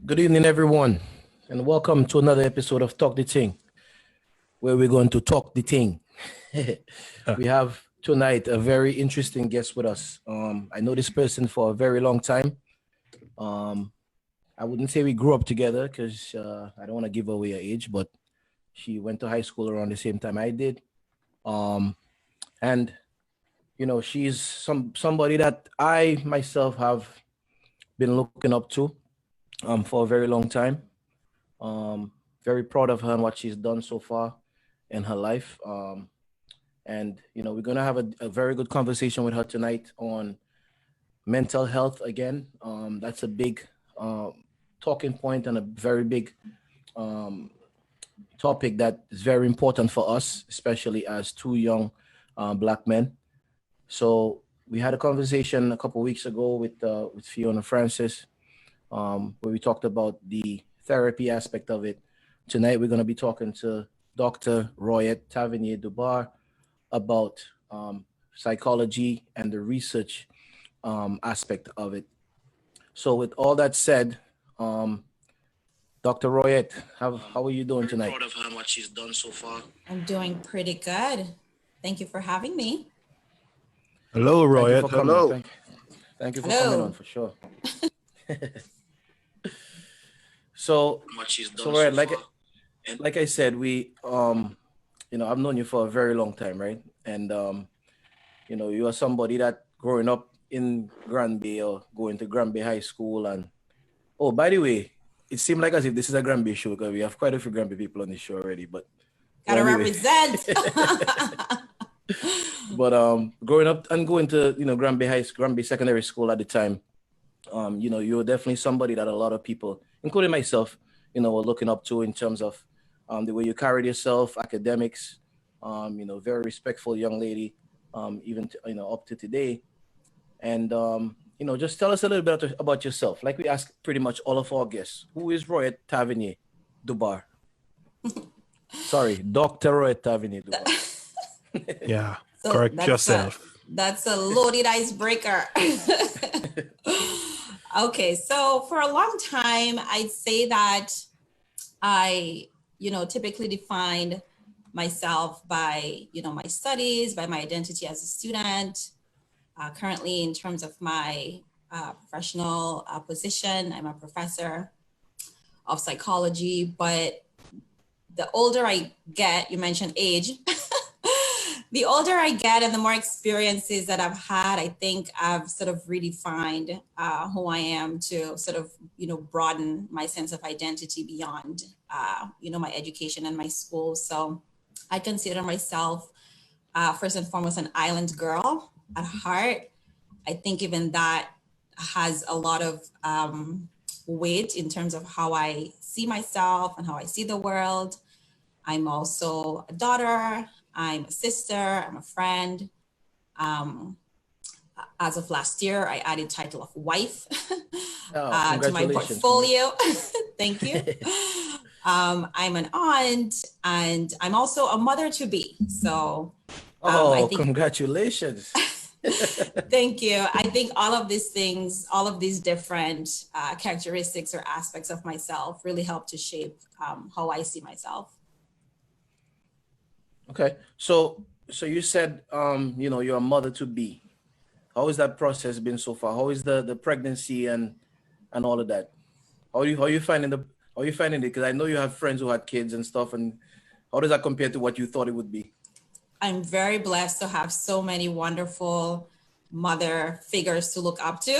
Good evening, everyone, and welcome to another episode of Talk the Ting, where we're going to talk the ting. We have tonight a very interesting guest with us. I know this person for a very long time. Um, I wouldn't say we grew up together because I don't want to give away her age, but she went to high school around the same time I did. Um, and she's somebody that I myself have been looking up to for a very long time. Um, Very proud of her and what she's done so far in her life. And we're gonna have a very good conversation with her tonight on mental health again. That's a big talking point and a very big um, topic that is very important for us, especially as two young Black men. So we had a conversation a couple weeks ago with Fiona Francis, where we talked about the therapy aspect of it. Tonight, we're going to be talking to Dr. ROYETTE Tavernier DUBAR about psychology and the research aspect of it. So with all that said, Dr. Royette, how are you doing tonight? Proud of her and what she's done so far. I'm doing pretty good. Thank you for having me. Hello, Royette. Hello. Thank you for coming on, for sure. So Royette, like I said, we I've known you for a very long time, right? And you are somebody that growing up in Granby or going to Granby High School. And oh, by the way, it seemed like as if this is a Granby show because we have quite a few Granby people on the show already. But gotta represent. But growing up and going to Granby Secondary School at the time, you were definitely somebody that a lot of people, including myself, were looking up to in terms of the way you carried yourself, academics, very respectful young lady, even up to today. And just tell us a little bit about yourself. Like we ask pretty much all of our guests. Who is Royette Tavernier DUBAR? Sorry, Dr. Royette Tavernier DUBAR. Yeah, so correct yourself. That's a loaded icebreaker. Okay, so for a long time, I'd say that I, typically defined myself by, my studies, by my identity as a student. Currently, in terms of my professional position, I'm a professor of psychology, but the older I get, you mentioned age, the older I get and the more experiences that I've had, I think I've sort of redefined who I am to sort of, broaden my sense of identity beyond, my education and my school. So I consider myself, first and foremost, an island girl at heart. I think even that has a lot of weight in terms of how I see myself and how I see the world. I'm also a daughter. I'm a sister, I'm a friend. As of last year, I added title of wife to my portfolio. Thank you. I'm an aunt and I'm also a mother to be. So I think, congratulations. Thank you. I think all of these things, all of these different characteristics or aspects of myself really help to shape how I see myself. Okay, so you said you're a mother to be. How has that process been so far? How is the pregnancy and all of that? How are you finding it? Because I know you have friends who had kids and stuff, and how does that compare to what you thought it would be? I'm very blessed to have so many wonderful mother figures to look up to.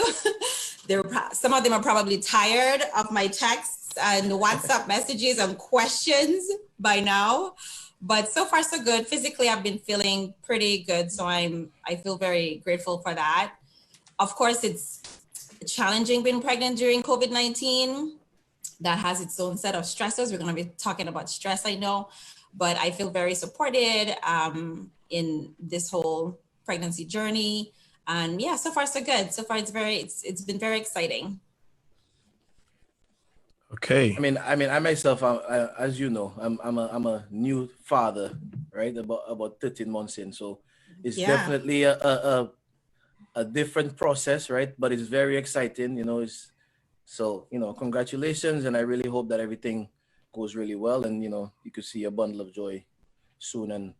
Some of them are probably tired of my texts and WhatsApp messages and questions by now. But so far, so good. Physically, I've been feeling pretty good. So I feel very grateful for that. Of course, it's challenging being pregnant during COVID-19. That has its own set of stressors. We're going to be talking about stress, I know. But I feel very supported in this whole pregnancy journey. And yeah, so far, so good. So far, it's been very exciting. Okay. I mean, I myself, as you know, I'm a new father, right? About 13 months in, so it's definitely a different process, right? But it's very exciting. So, congratulations. And I really hope that everything goes really well. And, you could see a bundle of joy soon and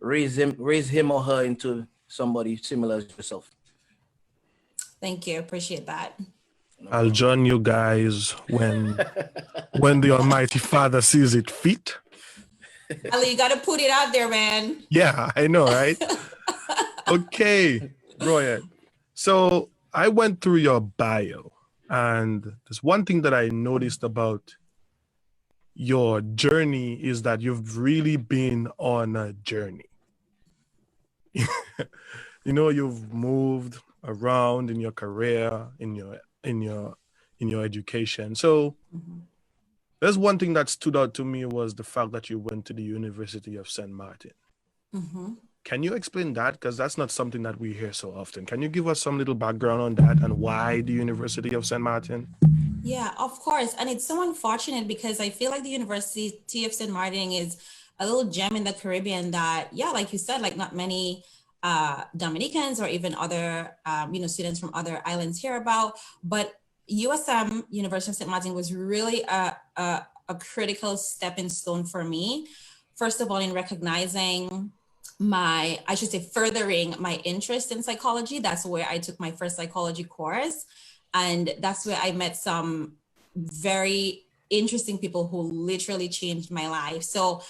raise him or her into somebody similar as yourself. Thank you. Appreciate that. I'll join you guys when the Almighty Father sees it fit. Ali, you got to put it out there, man. Yeah, I know, right? Okay, Royette. So I went through your bio, and there's one thing that I noticed about your journey is that you've really been on a journey. You've moved around in your career, in your education. So there's one thing that stood out to me was the fact that you went to the University of St. Martin. Mm-hmm. Can you explain that? Because that's not something that we hear so often. Can you give us some little background on that and why the University of St. Martin? Yeah, of course. And it's so unfortunate because I feel like the University of St. Martin is a little gem in the Caribbean that, like you said, like not many Dominicans or even other, students from other islands hear about. But USM, University of St. Martin, was really a critical stepping stone for me. First of all, in recognizing furthering my interest in psychology. That's where I took my first psychology course. And that's where I met some very interesting people who literally changed my life. So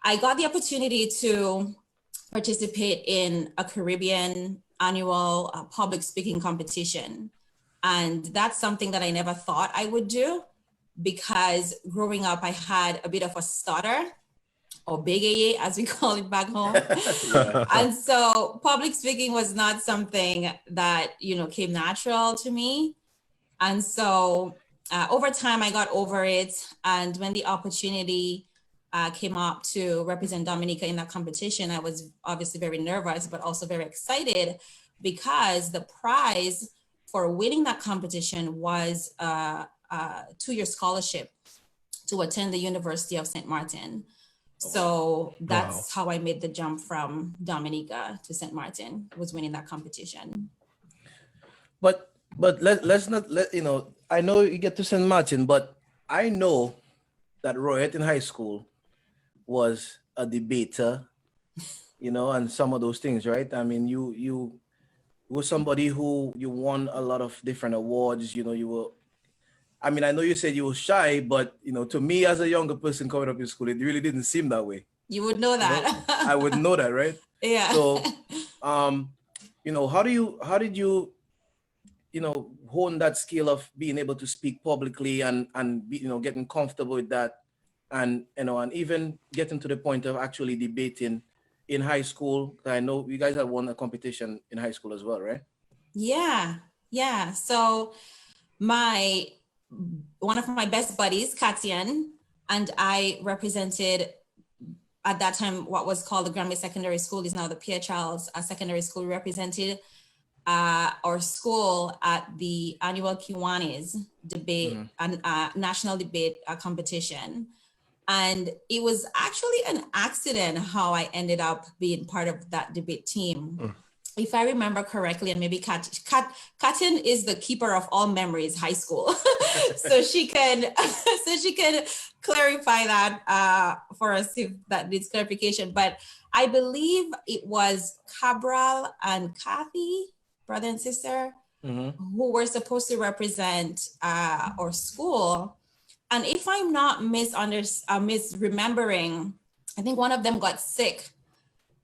I got the opportunity to participate in a Caribbean annual public speaking competition. And that's something that I never thought I would do because growing up, I had a bit of a stutter, or biggie, as we call it back home. And so public speaking was not something that, came natural to me. And so over time, I got over it. And when the opportunity came up to represent Dominica in that competition, I was obviously very nervous, but also very excited because the prize for winning that competition was a 2-year scholarship to attend the University of St. Martin. So that's how I made the jump from Dominica to St. Martin, was winning that competition. But let's not I know you get to St. Martin, but I know that Royette in high school was a debater, and some of those things, right? I mean, you were somebody who you won a lot of different awards, you were, I mean, I know you said you were shy, but, to me as a younger person coming up in school, it really didn't seem that way. You would know that. I would know that, right? Yeah. So, how did you, hone that skill of being able to speak publicly and be, getting comfortable with that and, and even getting to the point of actually debating in high school? I know you guys have won a competition in high school as well, right? Yeah. So one of my best buddies, Katian, and I represented at that time what was called the Granby Secondary School, is now the Pierre Charles Secondary School. We represented our school at the annual Kiwanis debate and national debate competition. And it was actually an accident how I ended up being part of that debate team. If I remember correctly, and maybe Katin is the keeper of all memories, high school. so she can clarify that for us if that needs clarification. But I believe it was Cabral and Kathy, brother and sister, who were supposed to represent our school. And if I'm not misremembering, I think one of them got sick.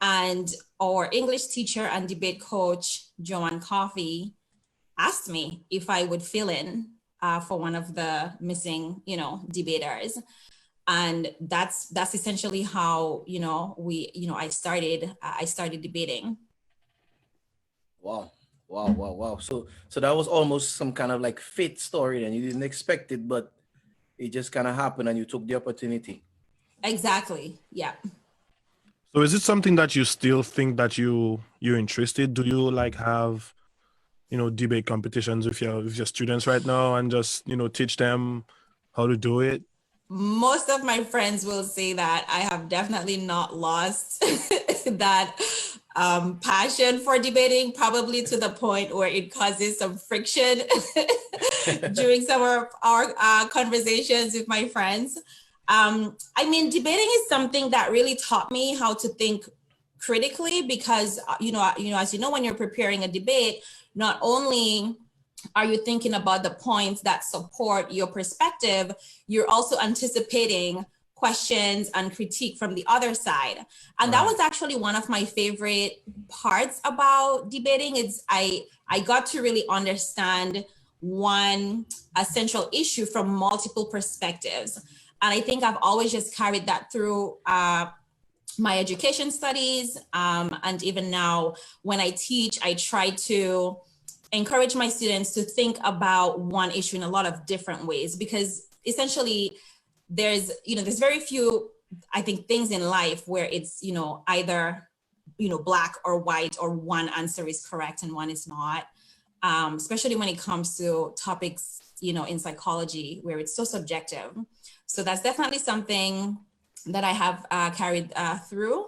And our English teacher and debate coach, Joanne Coffey, asked me if I would fill in for one of the missing, debaters. And that's essentially how, I started debating. Wow. So that was almost some kind of like fate story, and you didn't expect it, but it just kind of happened and you took the opportunity. Exactly. Yeah. So is it something that you still think that you're interested? Do you like have, debate competitions with your students right now and just, teach them how to do it? Most of my friends will say that I have definitely not lost that passion for debating, probably to the point where it causes some friction during some of our conversations with my friends. I mean, debating is something that really taught me how to think critically, because as you know, when you're preparing a debate, not only are you thinking about the points that support your perspective, you're also anticipating questions and critique from the other side. And that was actually one of my favorite parts about debating. Is I got to really understand one essential issue from multiple perspectives. And I think I've always just carried that through my education studies. And even now when I teach, I try to encourage my students to think about one issue in a lot of different ways, because essentially there's very few, I think, things in life where it's, either, black or white, or one answer is correct and one is not, especially when it comes to topics, in psychology, where it's so subjective. So that's definitely something that I have carried through.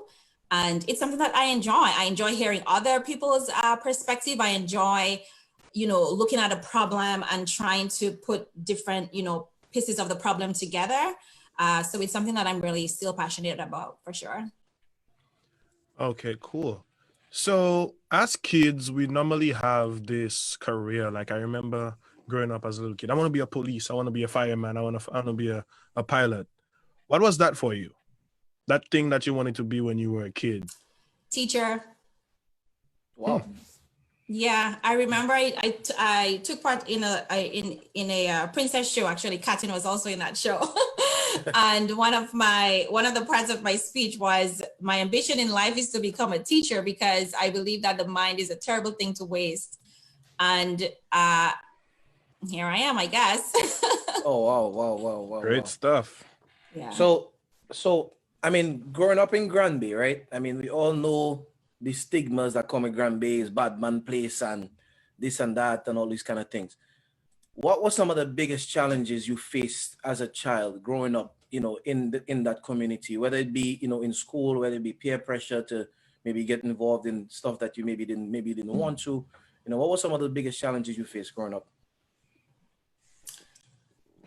And it's something that I enjoy. I enjoy hearing other people's perspective. I enjoy, looking at a problem and trying to put different, pieces of the problem together. So it's something that I'm really still passionate about, for sure. Okay, cool. So as kids, we normally have this career. Like I remember growing up as a little kid, I want to be a police, I want to be a fireman, I want to be a pilot. What was that for you? That thing that you wanted to be when you were a kid? Teacher. Wow. Yeah, I remember I took part in a princess show. Actually, Katin was also in that show. And one of the parts of my speech was, my ambition in life is to become a teacher, because I believe that the mind is a terrible thing to waste. And here I am, I guess. Oh, wow. Great stuff. Yeah. So, I mean, growing up in Granby, right? I mean, we all know the stigmas that come in Granby is bad man place and this and that and all these kind of things. What were some of the biggest challenges you faced as a child growing up, in that community, whether it be, in school, whether it be peer pressure to maybe get involved in stuff that you maybe didn't want to, what were some of the biggest challenges you faced growing up?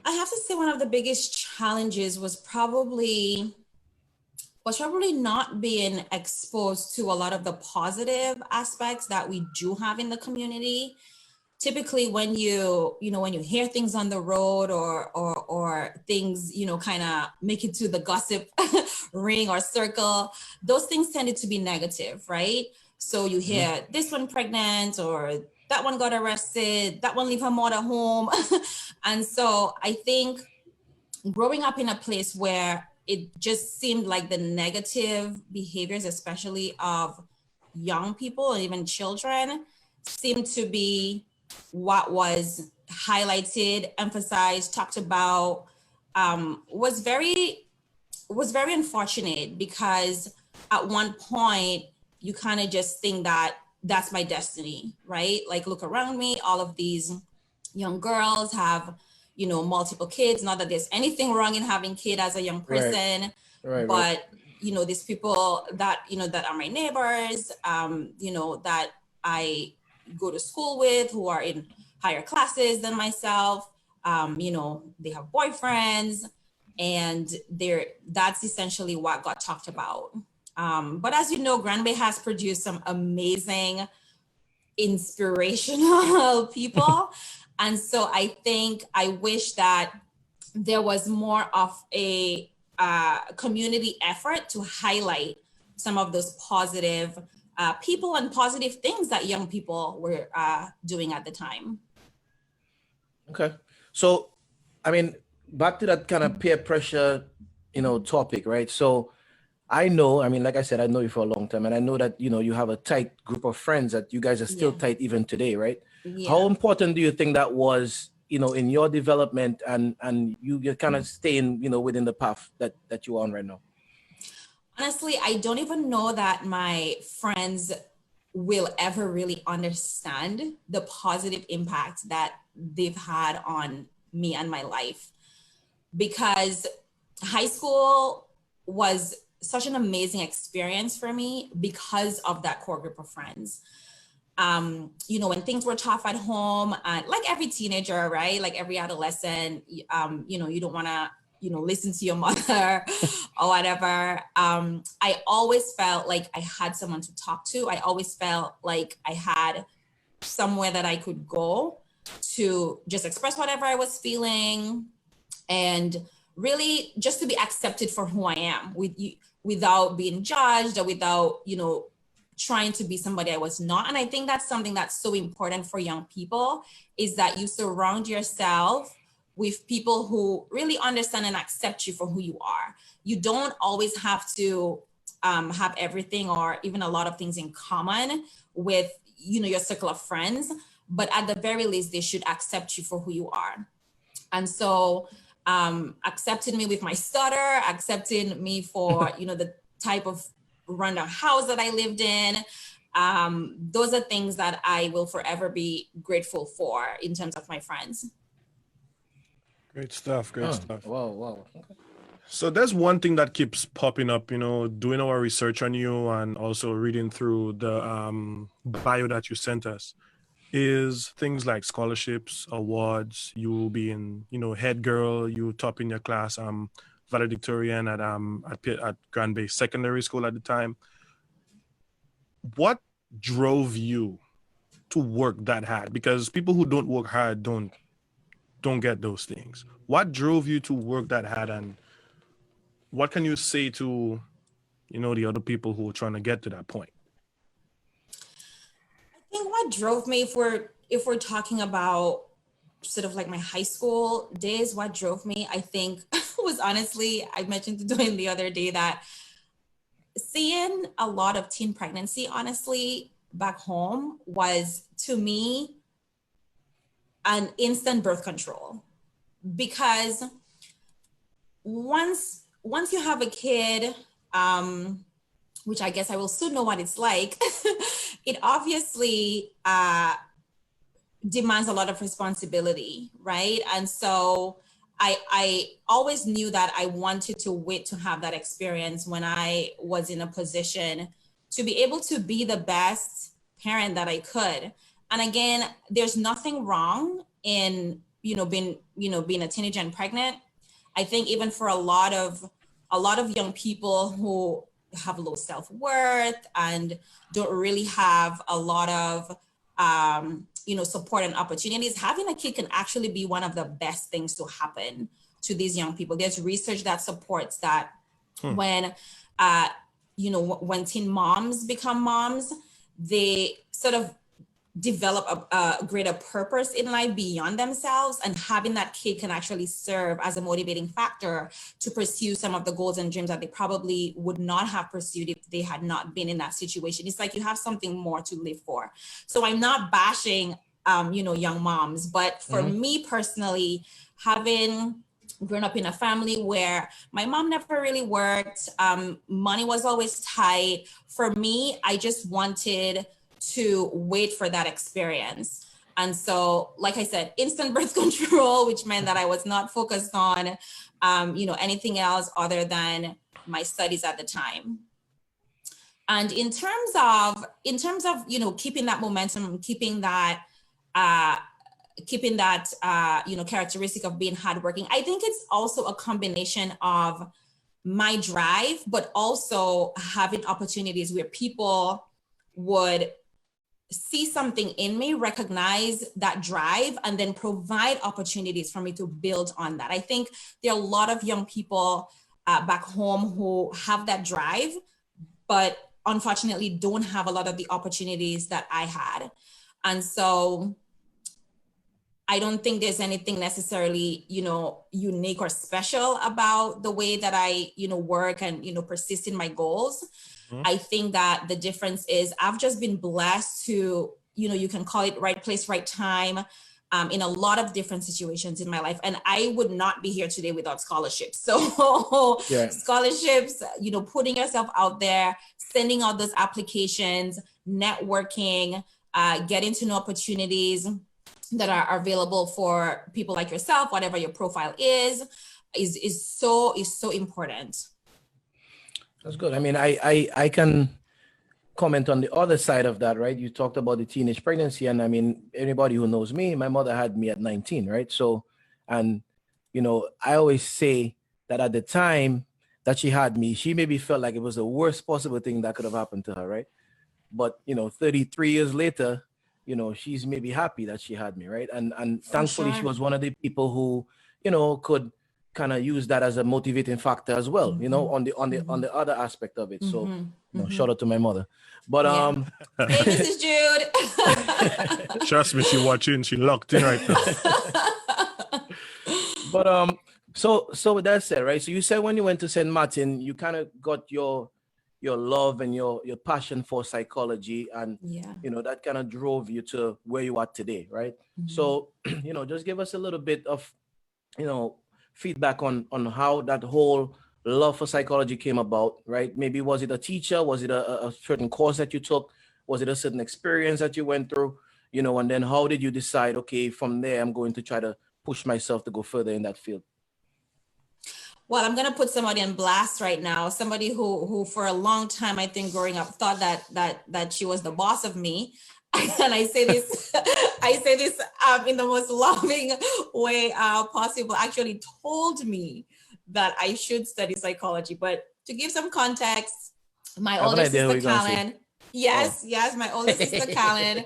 I have to say one of the biggest challenges was probably not being exposed to a lot of the positive aspects that we do have in the community. Typically when you hear things on the road or things, kind of make it to the gossip ring or circle, those things tended to be negative, right? So you hear this one pregnant, or that one got arrested, that one leave her mother home. And so I think growing up in a place where it just seemed like the negative behaviors, especially of young people and even children, seemed to be what was highlighted, emphasized, talked about, was very unfortunate, because at one point you kind of just think that that's my destiny, right? Like, look around me, all of these young girls have, multiple kids. Not that there's anything wrong in having kids as a young person, but these people that, that are my neighbors, that I go to school with, who are in higher classes than myself, they have boyfriends, and that's essentially what got talked about. But as you know, Granby has produced some amazing, inspirational people. And so I think I wish that there was more of a community effort to highlight some of those positive people and positive things that young people were doing at the time. Okay. So, I mean, back to that kind of peer pressure, topic, right? So I know, I mean, like I said, I know you for a long time, and I know that, you have a tight group of friends that you guys are still tight even today, right? Yeah. How important do you think that was, in your development and you're kind of staying, within the path that you're on right now? Honestly, I don't even know that my friends will ever really understand the positive impact that they've had on me and my life, because high school was such an amazing experience for me because of that core group of friends. You know, when things were tough at home, and like every teenager, right? Like every adolescent, you know, you don't want to, you know, listen to your mother or whatever. I always felt like I had someone to talk to. I always felt like I had somewhere that I could go to just express whatever I was feeling, and really just to be accepted for who I am, without being judged or without, you know, trying to be somebody I was not. And I think that's something that's so important for young people, is that you surround yourself with people who really understand and accept you for who you are. You don't always have to have everything or even a lot of things in common with, you know, your circle of friends, but at the very least, they should accept you for who you are. And so accepting me with my stutter, accepting me for, you know, the type of rundown house that I lived in. Those are things that I will forever be grateful for in terms of my friends. Great stuff. Great stuff. Wow. Okay. So there's one thing that keeps popping up, you know, doing our research on you and also reading through the bio that you sent us, is things like scholarships, awards, you being, you know, head girl, you top in your class, valedictorian at Grand Bay Secondary School at the time. What drove you to work that hard? Because people who don't work hard don't get those things. What drove you to work that hard, and what can you say to, you know, the other people who are trying to get to that point? I think what drove me, if we're talking about sort of like my high school days, what drove me, I think was honestly, I mentioned to Dwayne the other day that seeing a lot of teen pregnancy, honestly, back home was, to me, an instant birth control. Because once you have a kid, which I guess I will soon know what it's like, it obviously demands a lot of responsibility, right? And so I always knew that I wanted to wait to have that experience when I was in a position to be able to be the best parent that I could. And again, there's nothing wrong in, being a teenager and pregnant. I think even for a lot of young people who have low self-worth and don't really have a lot of support and opportunities, having a kid can actually be one of the best things to happen to these young people. There's research that supports that when teen moms become moms, they sort of develop a greater purpose in life beyond themselves, and having that kid can actually serve as a motivating factor to pursue some of the goals and dreams that they probably would not have pursued if they had not been in that situation. It's like you have something more to live for. So I'm not bashing, young moms, but for me personally, having grown up in a family where my mom never really worked, money was always tight. For me, I just wanted to wait for that experience. And so, like I said, instant birth control, which meant that I was not focused on, anything else other than my studies at the time. And in terms of, keeping that momentum, keeping that characteristic of being hardworking, I think it's also a combination of my drive, but also having opportunities where people would see something in me, recognize that drive, and then provide opportunities for me to build on that. I think there are a lot of young people back home who have that drive, but unfortunately don't have a lot of the opportunities that I had. And so I don't think there's anything necessarily, unique or special about the way that I, work and, persist in my goals. I think that the difference is I've just been blessed to, you can call it right place, right time, in a lot of different situations in my life. And I would not be here today without scholarships. So scholarships, putting yourself out there, sending out those applications, networking, getting to know opportunities that are available for people like yourself, whatever your profile is so important. That's good. I mean, I can comment on the other side of that, right? You talked about the teenage pregnancy, and I mean, anybody who knows me, my mother had me at 19, right? So, and you know, I always say that at the time that she had me, she maybe felt like it was the worst possible thing that could have happened to her, right? But you know, 33 years later, you know, she's maybe happy that she had me, right? And For thankfully, she sure. was one of the people who, you know, could kind of use that as a motivating factor as well, you know, on the other aspect of it. So, you know, shout out to my mother. But Yeah. Hey, Mrs. Jude. Trust me, she watching, she locked in right now. but so with that said, right? So you said when you went to St. Martin, you kind of got your love and your passion for psychology, and Yeah. you know that kind of drove you to where you are today, right? So you know, just give us a little bit of, you know, feedback on how that whole love for psychology came about, right? Maybe was it a teacher, was it a certain course that you took, was it a certain experience that you went through, you know, and then how did you decide, okay, from there I'm going to try to push myself to go further in that field? Well, I'm gonna put somebody on blast right now. Somebody who for a long time, I think growing up, thought that she was the boss of me. And I say this, in the most loving way possible. Actually, told me that I should study psychology. But to give some context, my older sister Callan. Yes, my older sister Callan,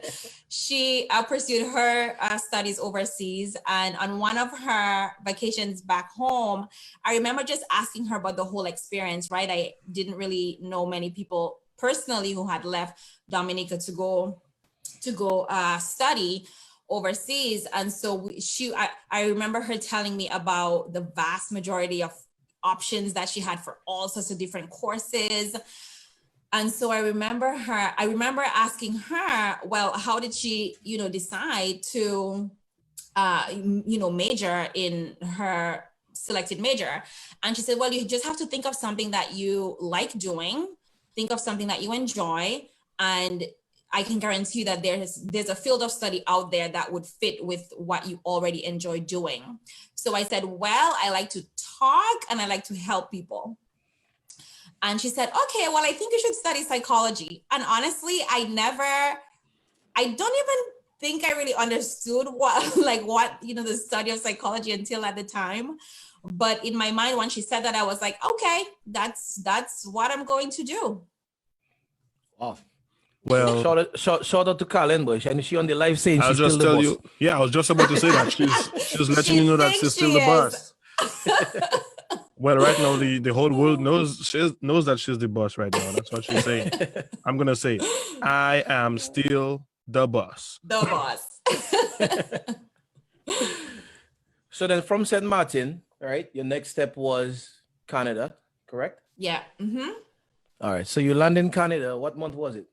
she pursued her studies overseas, and on one of her vacations back home, I remember just asking her about the whole experience, right? I didn't really know many people personally who had left Dominica to go study overseas. And so I remember her telling me about the vast majority of options that she had for all sorts of different courses. And so I remember asking her, well, how did she, you know, decide to, you know, major in her selected major? And she said, well, you just have to think of something that you like doing, think of something that you enjoy, and I can guarantee you that there's a field of study out there that would fit with what you already enjoy doing. So I said, well, I like to talk and I like to help people. And she said, okay, well, I think you should study psychology. And honestly, I don't even think I really understood what, you know, the study of psychology until at the time. But in my mind, when she said that, I was like, okay, that's what I'm going to do. Wow. Well, shout out to Callan, boy. And she on the live saying I'll she's just still tell the you. boss. Yeah, I was just about to say that she's letting you know that she's still the boss. Well, right now the whole world knows that she's the boss right now. That's what she's saying. I'm gonna say, I am still the boss. The boss. So then from St. Martin, right, your next step was Canada, correct? Yeah. All right. So you land in Canada. What month was it?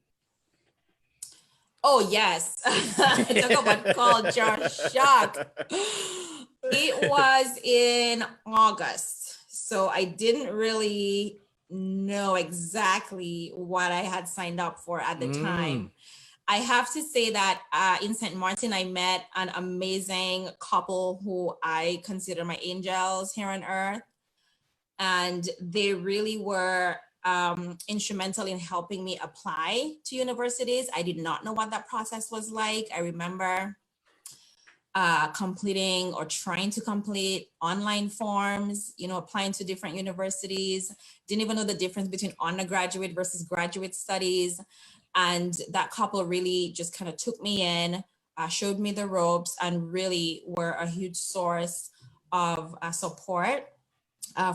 Oh, yes. Talk about culture shock. It was in August. So I didn't really know exactly what I had signed up for at the time. I have to say that in St. Martin, I met an amazing couple who I consider my angels here on earth. And they really were instrumental in helping me apply to universities. I did not know what that process was like. I remember completing or trying to complete online forms, you know, applying to different universities, didn't even know the difference between undergraduate versus graduate studies. And that couple really just kind of took me in, showed me the ropes, and really were a huge source of support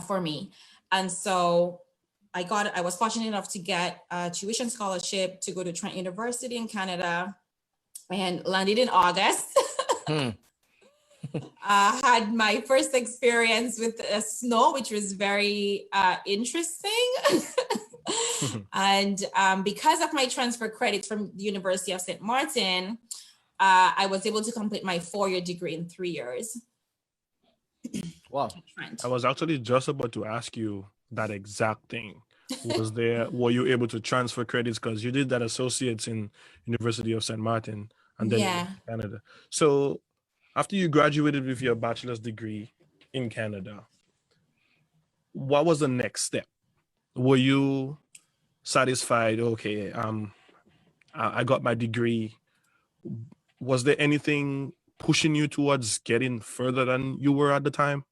for me. And so I was fortunate enough to get a tuition scholarship to go to Trent University in Canada, and landed in August. Had my first experience with snow, which was very interesting. And because of my transfer credits from the University of St. Martin, I was able to complete my 4-year degree in 3 years. Wow. I was actually just about to ask you that exact thing. Were you able to transfer credits, because you did that associates in University of St. Martin and then in Canada? So after you graduated with your bachelor's degree in Canada, what was the next step? were you satisfied? Okay, I got my degree. Was there anything pushing you towards getting further than you were at the time?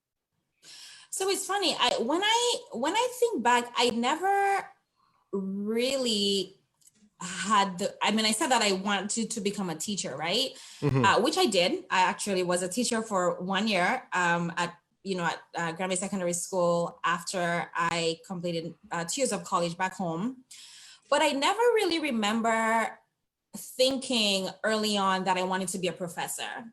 So it's funny. When I think back, I never really had the. I mean, I said that I wanted to become a teacher, right? Which I did. I actually was a teacher for 1 year at Granby Secondary School after I completed 2 years of college back home. But I never really remember thinking early on that I wanted to be a professor.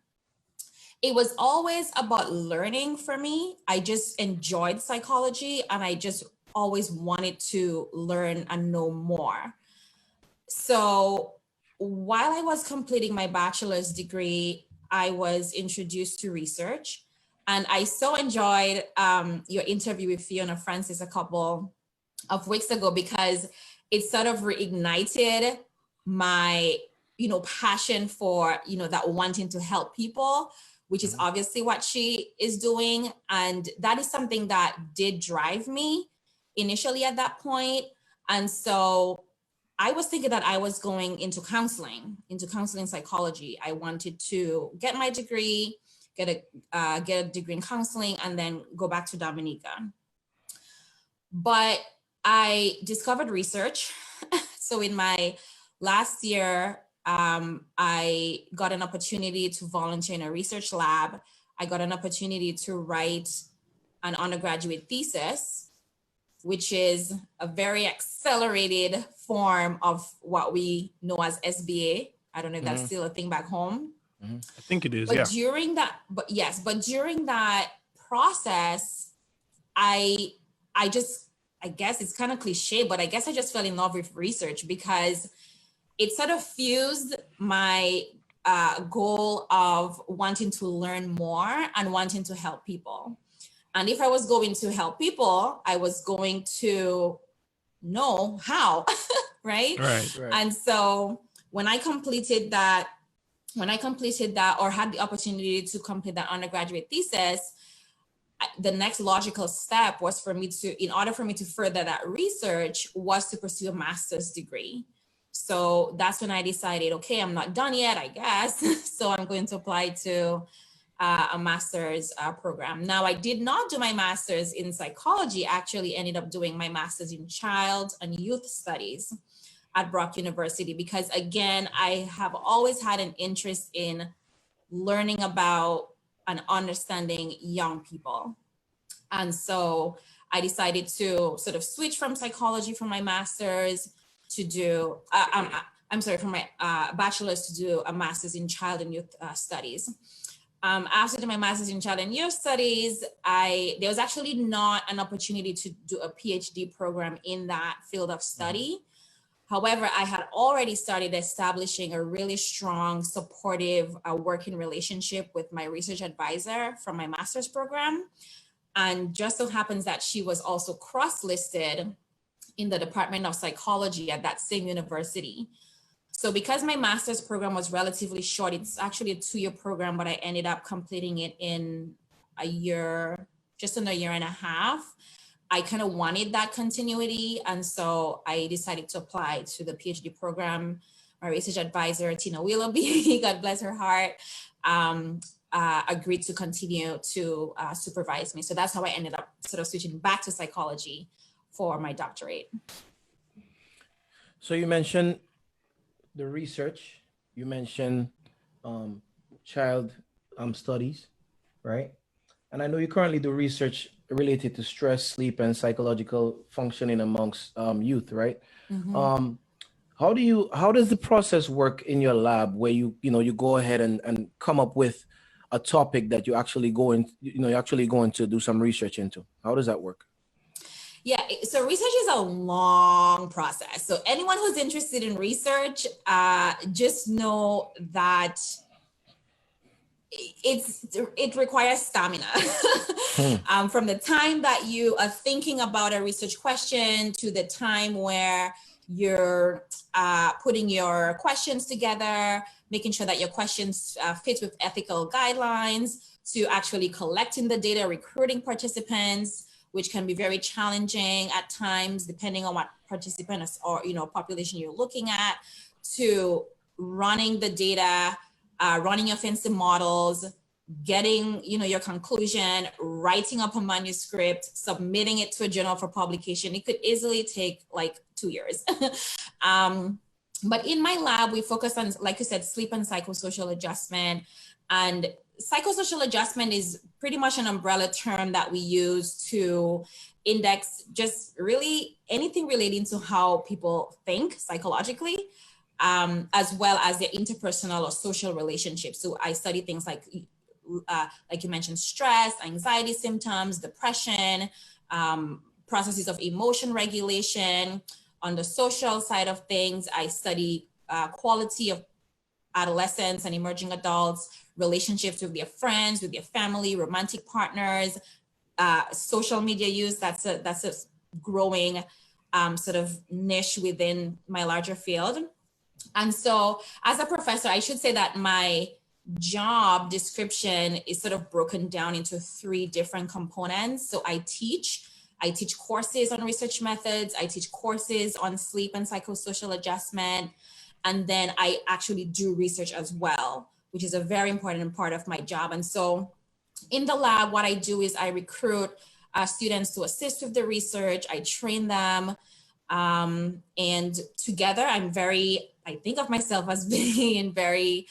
It was always about learning for me. I just enjoyed psychology and I just always wanted to learn and know more. So while I was completing my bachelor's degree, I was introduced to research. And I so enjoyed your interview with Fiona Francis a couple of weeks ago because it sort of reignited my passion for that wanting to help people, which is obviously what she is doing. And that is something that did drive me initially at that point. And so I was thinking that I was going into counseling psychology. I wanted to get my degree, get a degree in counseling, and then go back to Dominica. But I discovered research. So in my last year, I got an opportunity to volunteer in a research lab. I got an opportunity to write an undergraduate thesis, which is a very accelerated form of what we know as SBA. I don't know if that's still a thing back home. I think it is, but yeah. During that process, I guess it's kind of cliche, but I guess I just fell in love with research because it sort of fused my goal of wanting to learn more and wanting to help people. And if I was going to help people, I was going to know how, right? Right. And so when I completed that or had the opportunity to complete that undergraduate thesis, the next logical step was in order for me to further that research, was to pursue a master's degree. So that's when I decided, okay, I'm not done yet, I guess. So I'm going to apply to a master's program. Now, I did not do my master's in psychology, actually ended up doing my master's in child and youth studies at Brock University, because again, I have always had an interest in learning about and understanding young people. And so I decided to sort of switch from psychology for my master's to do, from my bachelor's to do a master's in child and youth studies. After doing my master's in child and youth studies, there was actually not an opportunity to do a PhD program in that field of study. However, I had already started establishing a really strong, supportive working relationship with my research advisor from my master's program. And just so happens that she was also cross-listed in the Department of Psychology at that same university. So because my master's program was relatively short, it's actually a 2-year program, but I ended up completing it in a year, just under a year and a half. I kind of wanted that continuity. And so I decided to apply to the PhD program. My research advisor, Tina Willoughby, God bless her heart, agreed to continue to supervise me. So that's how I ended up sort of switching back to psychology for my doctorate. So you mentioned the research, you mentioned child studies, right? And I know you currently do research related to stress, sleep, and psychological functioning amongst youth, right? Mm-hmm. How does the process work in your lab where you go ahead and come up with a topic that you're actually going to do some research into? How does that work? Yeah, so research is a long process. So anyone who's interested in research, just know that it requires stamina. From the time that you are thinking about a research question to the time where you're putting your questions together, making sure that your questions fit with ethical guidelines, to actually collecting the data, recruiting participants, which can be very challenging at times, depending on what participants or, population you're looking at, to running the data, running your fancy models, getting, your conclusion, writing up a manuscript, submitting it to a journal for publication. It could easily take like 2 years. But in my lab, we focus on, like you said, sleep and psychosocial adjustment. And psychosocial adjustment is pretty much an umbrella term that we use to index just really anything relating to how people think psychologically, as well as their interpersonal or social relationships. So I study things like you mentioned, stress, anxiety symptoms, depression, processes of emotion regulation. On the social side of things, I study quality of adolescents and emerging adults, relationships with their friends, with their family, romantic partners, social media use. That's a growing sort of niche within my larger field. And so as a professor, I should say that my job description is sort of broken down into 3 different components. So I teach courses on research methods. I teach courses on sleep and psychosocial adjustment. And then I actually do research as well, which is a very important part of my job. And so in the lab, what I do is I recruit students to assist with the research. I train them. And together, I think of myself as being very,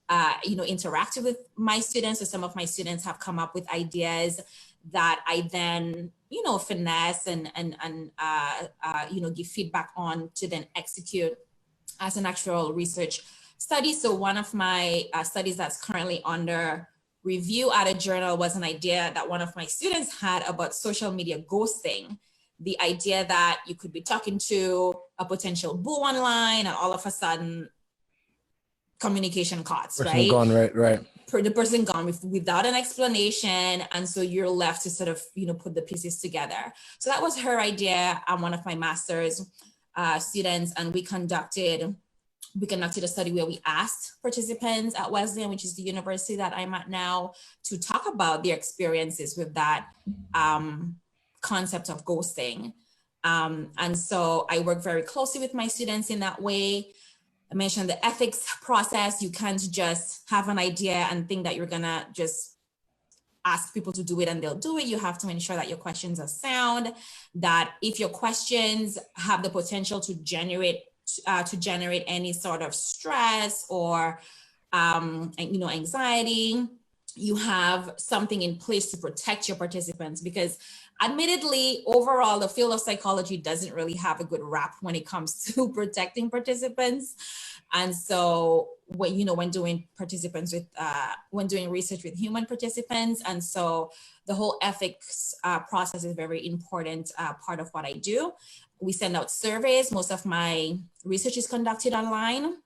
interactive with my students. So some of my students have come up with ideas that I then, finesse and give feedback on to then execute as an actual research study. So one of my studies that's currently under review at a journal was an idea that one of my students had about social media ghosting. The idea that you could be talking to a potential boo online and all of a sudden communication cuts, right? Gone, right. The person gone without an explanation. And so you're left to sort of, put the pieces together. So that was her idea. I'm one of my master's students, and we conducted a study where we asked participants at Wesleyan, which is the university that I'm at now, to talk about their experiences with that concept of ghosting. And so I work very closely with my students in that way. I mentioned the ethics process. You can't just have an idea and think that you're gonna just ask people to do it and they'll do it. You have to ensure that your questions are sound, that if your questions have the potential to generate any sort of stress or anxiety, you have something in place to protect your participants, because admittedly, overall, the field of psychology doesn't really have a good rap when it comes to protecting participants. And so when doing research with human participants, and so the whole ethics process is a very important part of what I do. We send out surveys. Most of my research is conducted online.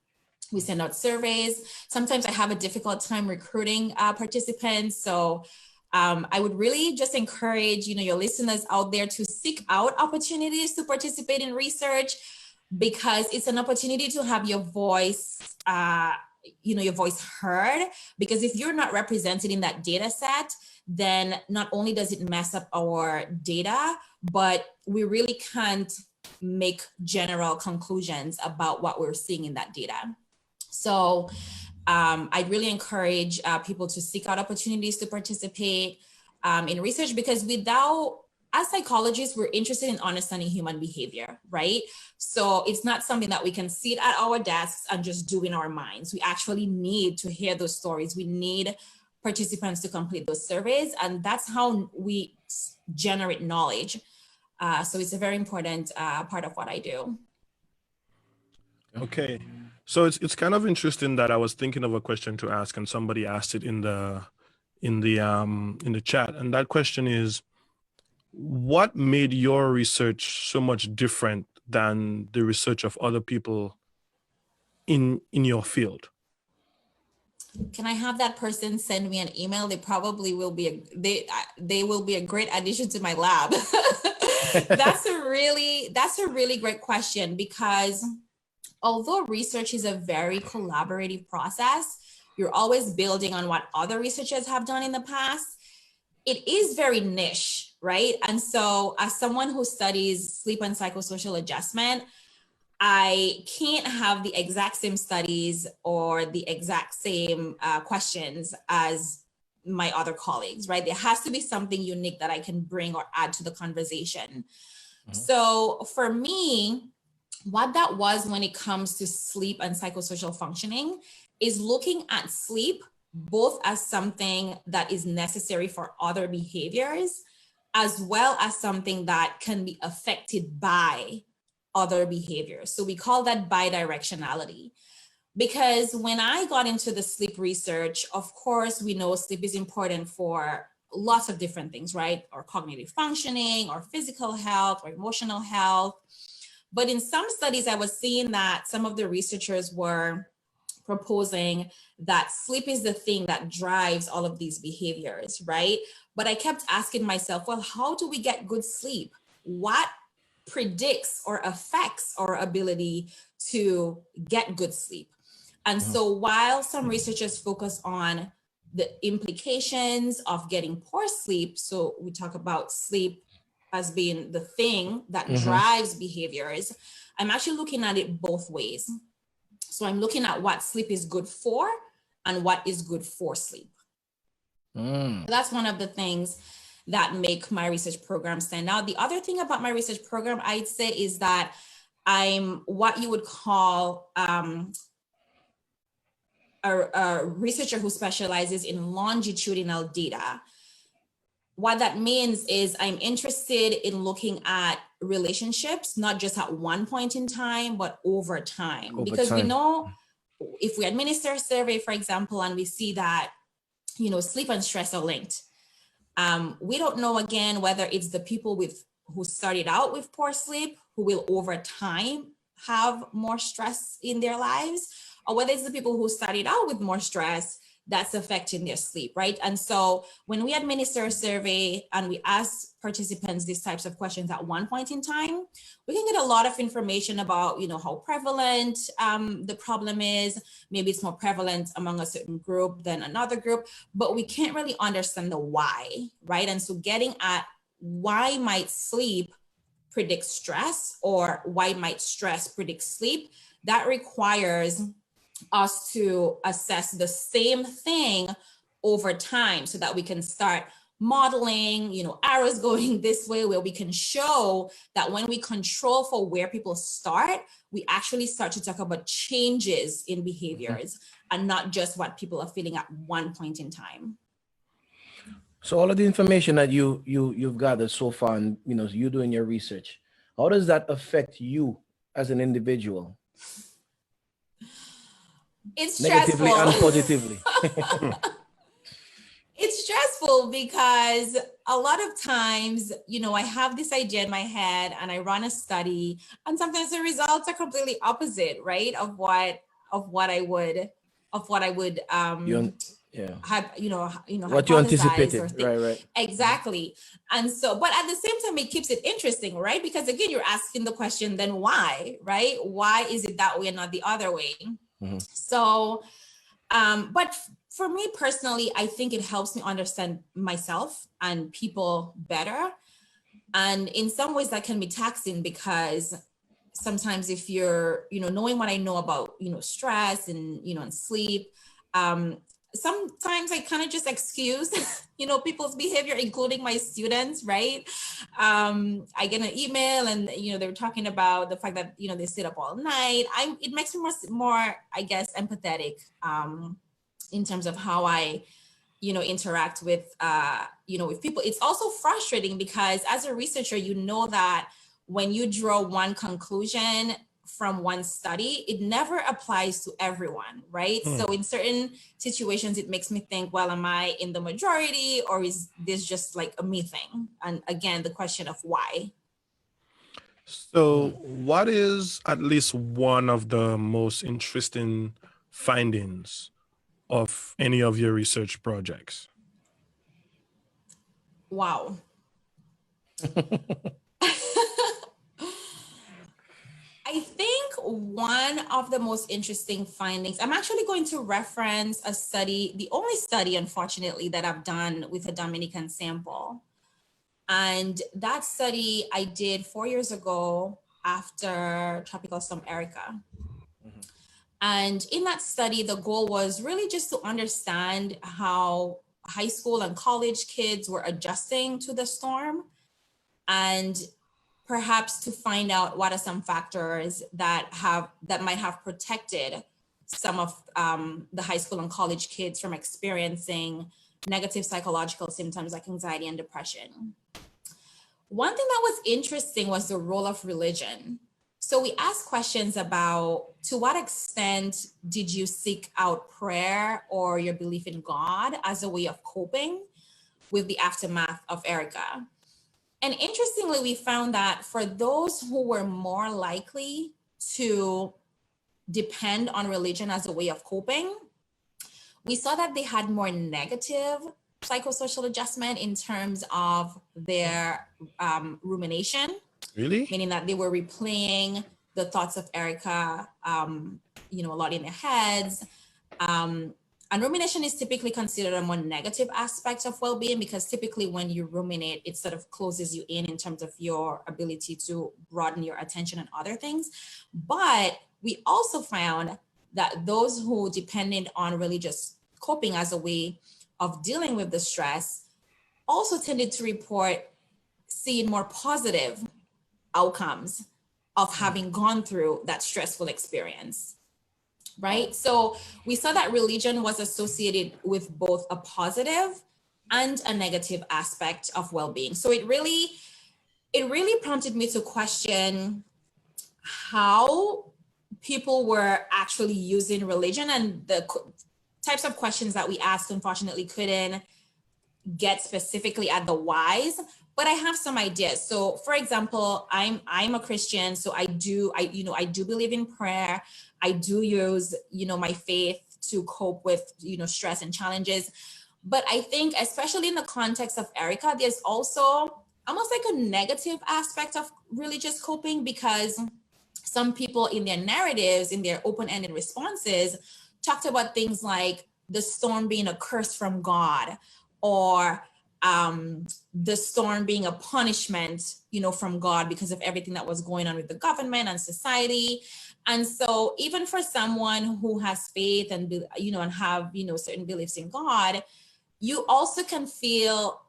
We send out surveys. Sometimes I have a difficult time recruiting participants. So I would really just encourage, your listeners out there to seek out opportunities to participate in research, because it's an opportunity to have your voice, your voice heard. Because if you're not represented in that data set, then not only does it mess up our data, but we really can't make general conclusions about what we're seeing in that data. So I'd really encourage people to seek out opportunities to participate in research, because as psychologists, we're interested in understanding human behavior, right? So it's not something that we can sit at our desks and just do in our minds. We actually need to hear those stories. We need participants to complete those surveys, and that's how we generate knowledge. So it's a very important part of what I do. Okay. So it's kind of interesting that I was thinking of a question to ask, and somebody asked it in the chat. And that question is, what made your research so much different than the research of other people in your field? Can I have that person send me an email? They probably will be they will be a great addition to my lab. That's a really great question, because although research is a very collaborative process, you're always building on what other researchers have done in the past. It is very niche. right? And so as someone who studies sleep and psychosocial adjustment, I can't have the exact same studies or the exact same questions as my other colleagues, right? There has to be something unique that I can bring or add to the conversation. So for me, what that was when it comes to sleep and psychosocial functioning is looking at sleep both as something that is necessary for other behaviors, as well as something that can be affected by other behaviors. So we call that bidirectionality. Because when I got into the sleep research, of course, we know sleep is important for lots of different things, right? Or cognitive functioning, or physical health, or emotional health. But in some studies, I was seeing that some of the researchers were proposing that sleep is the thing that drives all of these behaviors, right? But I kept asking myself, well, how do we get good sleep? What predicts or affects our ability to get good sleep? And so while some researchers focus on the implications of getting poor sleep, so we talk about sleep as being the thing that drives behaviors, I'm actually looking at it both ways. So I'm looking at what sleep is good for and what is good for sleep. That's one of the things that make my research program stand out. The other thing about my research program, I'd say, is that I'm what you would call a researcher who specializes in longitudinal data. What that means is I'm interested in looking at relationships, not just at one point in time, but over time. Because we know if we administer a survey, for example, and we see that, you know, sleep and stress are linked. We don't know, again, whether it's the people who started out with poor sleep, who will over time have more stress in their lives, or whether it's the people who started out with more stress that's affecting their sleep, right? And so when we administer a survey and we ask participants these types of questions at one point in time, we can get a lot of information about, you know, how prevalent the problem is. Maybe it's more prevalent among a certain group than another group, but we can't really understand the why, right? And so getting at why might sleep predict stress, or why might stress predict sleep, that requires us to assess the same thing over time so that we can start modeling, you know, arrows going this way, where we can show that when we control for where people start, we actually start to talk about changes in behaviors and not just what people are feeling at one point in time. So all of the information that you've gathered so far, and you know, you doing your research, how does that affect you as an individual? It's stressful. Negatively and positively. It's stressful because a lot of times, you know, I have this idea in my head and I run a study, and sometimes the results are completely opposite, right? Of what I would what you anticipated, right? Exactly. And so, but at the same time, it keeps it interesting, right? Because again, you're asking the question, then why, right? Why is it that way and not the other way? So, but for me personally, I think it helps me understand myself and people better. And in some ways that can be taxing, because sometimes if you're, you know, knowing what I know about, you know, stress and, you know, and sleep, sometimes I kind of just excuse, you know, people's behavior, including my students, right? I get an email and, you know, they're talking about the fact that, you know, they sit up all night. It makes me more, I guess, empathetic in terms of how I, you know, interact with, you know, with people. It's also frustrating because as a researcher, you know that when you draw one conclusion from one study, it never applies to everyone, right? So in certain situations, it makes me think, well, am I in the majority, or is this just like a me thing? And again, the question of why. So what is at least one of the most interesting findings of any of your research projects? Wow. I think one of the most interesting findings, I'm actually going to reference a study, the only study, unfortunately, that I've done with a Dominican sample. And that study I did 4 years ago after Tropical Storm Erica. And in that study, the goal was really just to understand how high school and college kids were adjusting to the storm, and perhaps to find out what are some factors that might have protected some of the high school and college kids from experiencing negative psychological symptoms like anxiety and depression. One thing that was interesting was the role of religion. So we asked questions about, to what extent did you seek out prayer or your belief in God as a way of coping with the aftermath of Erica? And interestingly, we found that for those who were more likely to depend on religion as a way of coping, we saw that they had more negative psychosocial adjustment in terms of their rumination. Really? Meaning that they were replaying the thoughts of Erica, a lot in their heads. And rumination is typically considered a more negative aspect of well-being, because typically when you ruminate, it sort of closes you in terms of your ability to broaden your attention on other things. But we also found that those who depended on religious coping as a way of dealing with the stress also tended to report seeing more positive outcomes of having gone through that stressful experience, right? So we saw that religion was associated with both a positive and a negative aspect of well-being. So it really prompted me to question how people were actually using religion, and the types of questions that we asked unfortunately couldn't get specifically at the whys, but I have some ideas. So for example, I'm a Christian, so I do believe in prayer. I do use, my faith to cope with, stress and challenges. But I think especially in the context of Erica, there's also almost like a negative aspect of religious coping, because some people in their narratives, in their open-ended responses, talked about things like the storm being a curse from God, or the storm being a punishment, from God because of everything that was going on with the government and society. And so even for someone who has faith and, and have, certain beliefs in God, you also can feel,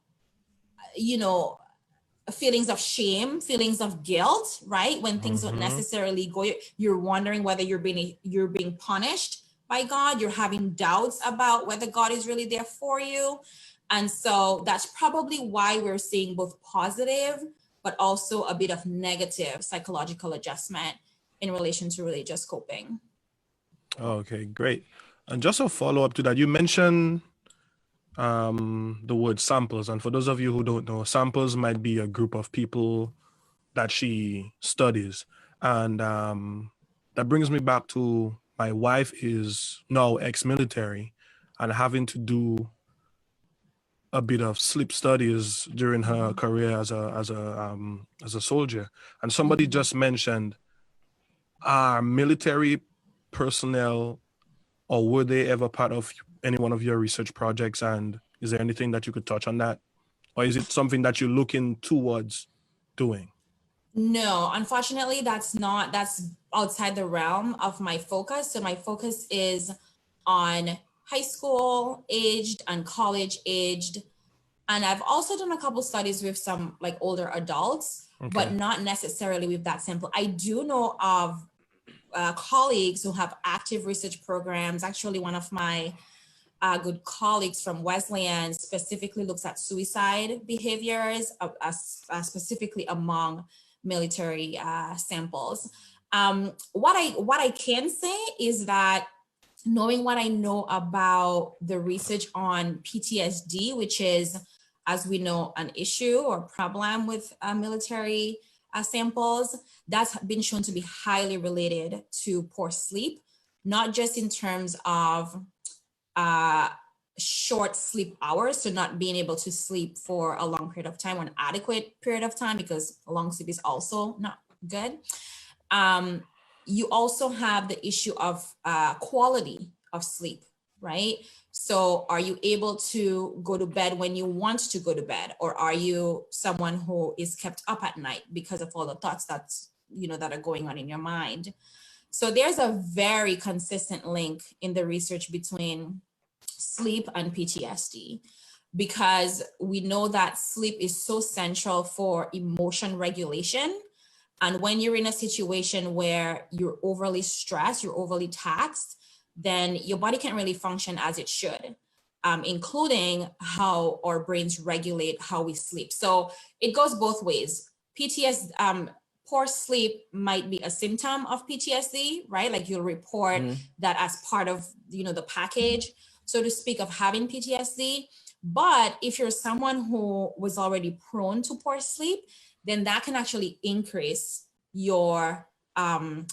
feelings of shame, feelings of guilt, right? When things don't necessarily go, you're wondering whether you're being punished by God. You're having doubts about whether God is really there for you. And so that's probably why we're seeing both positive, but also a bit of negative psychological adjustment in relation to religious coping. Okay, great. And just a follow-up to that, you mentioned the word samples. And for those of you who don't know, samples might be a group of people that she studies. And that brings me back to, my wife is now ex-military and having to do a bit of sleep studies during her career as a soldier. And somebody just mentioned, are military personnel, or were they ever part of any one of your research projects? And is there anything that you could touch on that? Or is it something that you're looking towards doing? No, unfortunately, that's outside the realm of my focus. So my focus is on high school aged and college aged. And I've also done a couple studies with some like older adults, but not necessarily with that sample. I do know of colleagues who have active research programs. Actually, one of my good colleagues from Wesleyan specifically looks at suicide behaviors, specifically among military samples. What I can say is that, knowing what I know about the research on PTSD, which is, as we know, an issue or problem with military samples, that's been shown to be highly related to poor sleep, not just in terms of short sleep hours, so not being able to sleep for a long period of time or an adequate period of time, because a long sleep is also not good. You also have the issue of quality of sleep, right? So are you able to go to bed when you want to go to bed? Or are you someone who is kept up at night because of all the thoughts that's, that are going on in your mind? So there's a very consistent link in the research between sleep and PTSD, because we know that sleep is so central for emotion regulation. And when you're in a situation where you're overly stressed, you're overly taxed, then your body can't really function as it should, including how our brains regulate how we sleep. So it goes both ways. Poor sleep might be a symptom of PTSD, right? Like you'll report that as part of, the package, so to speak, of having PTSD. But if you're someone who was already prone to poor sleep, then that can actually increase your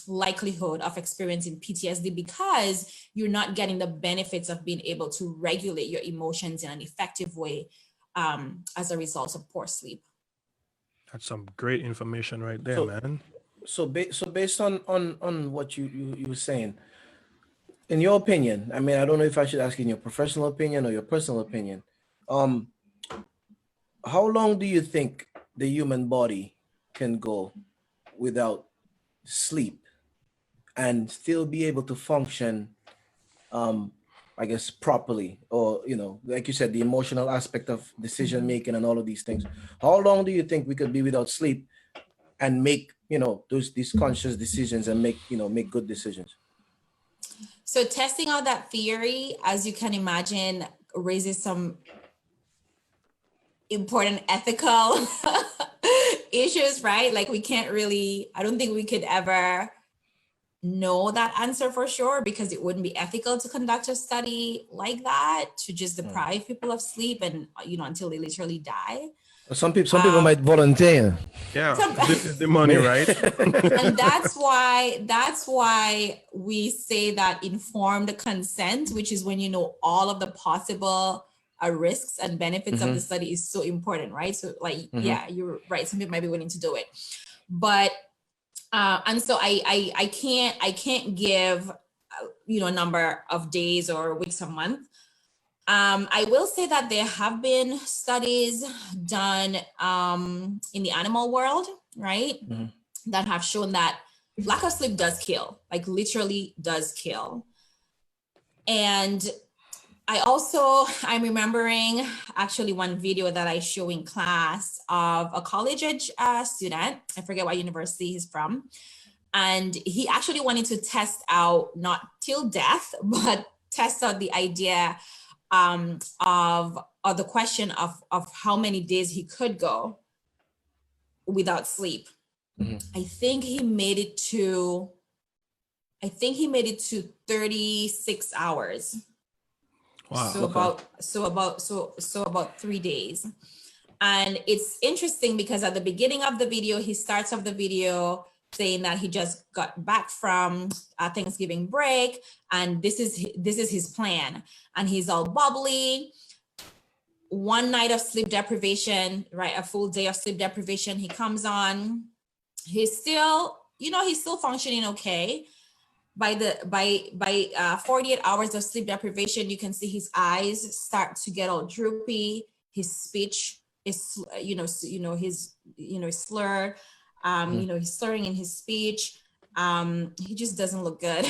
likelihood of experiencing PTSD, because you're not getting the benefits of being able to regulate your emotions in an effective way as a result of poor sleep. That's some great information right there, man. So based on what you were saying, in your opinion, I mean, I don't know if I should ask in your professional opinion or your personal opinion, how long do you think the human body can go without sleep and still be able to function, I guess, properly? Or, like you said, the emotional aspect of decision making and all of these things. How long do you think we could be without sleep and make, these conscious decisions and make good decisions? So testing out that theory, as you can imagine, raises some important ethical issues, right? Like I don't think we could ever know that answer for sure, because it wouldn't be ethical to conduct a study like that, to just deprive people of sleep and, until they literally die. Some people might volunteer. Yeah, the money, right? And that's why we say that informed consent, which is when you know all of the possible risks and benefits of the study, is so important, right? So yeah, you're right. Some people might be willing to do it, but and so I can't give a number of days or weeks or month. I will say that there have been studies done in the animal world, right, that have shown that lack of sleep does kill, like literally does kill. And I'm remembering actually one video that I show in class of a college age student. I forget what university he's from. And he actually wanted to test out, not till death, but test out the idea of the question of how many days he could go without sleep. I think he made it to 36 hours. Wow. So about 3 days. And it's interesting because at the beginning of the video, he starts off the video saying that he just got back from a Thanksgiving break, and this is his plan, and he's all bubbly. One night of sleep deprivation, right? A full day of sleep deprivation. He comes on. He's still functioning okay. By 48 hours of sleep deprivation, you can see his eyes start to get all droopy. His speech is, he's slurred. He's slurring in his speech. He just doesn't look good,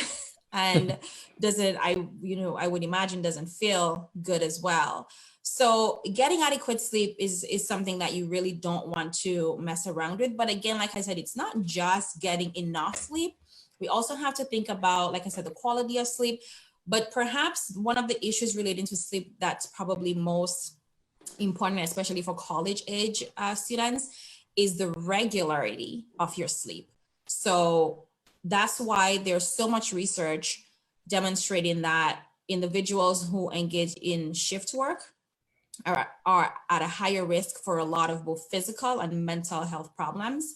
and I would imagine doesn't feel good as well. So getting adequate sleep is something that you really don't want to mess around with. But again, like I said, it's not just getting enough sleep. We also have to think about, like I said, the quality of sleep. But perhaps one of the issues relating to sleep that's probably most important, especially for college age students, is the regularity of your sleep. So that's why there's so much research demonstrating that individuals who engage in shift work are at a higher risk for a lot of both physical and mental health problems,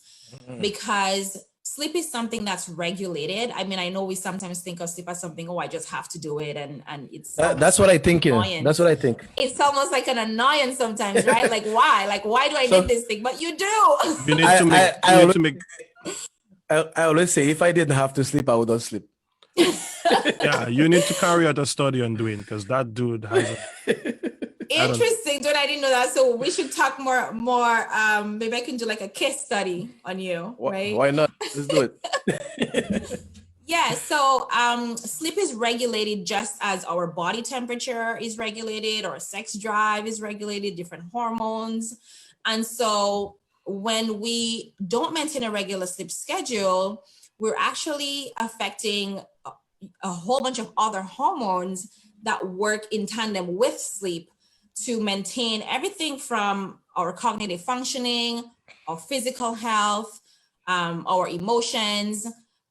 because sleep is something that's regulated. I mean, I know we sometimes think of sleep as something, I just have to do it. And it's that's what I think. That's what I think. It's almost like an annoyance sometimes, right? Like, why? Like, why do I need this thing? But you do. You need to make. I always say, if I didn't have to sleep, I would not sleep. Yeah, you need to carry out a study on Dwayne because that dude has Interesting, dude. I didn't know that. So we should talk more. Maybe I can do like a case study on you, right? Why not? Let's do it. Yeah, so sleep is regulated just as our body temperature is regulated, our sex drive is regulated, different hormones. And so when we don't maintain a regular sleep schedule, we're actually affecting a whole bunch of other hormones that work in tandem with sleep to maintain everything from our cognitive functioning, our physical health, our emotions,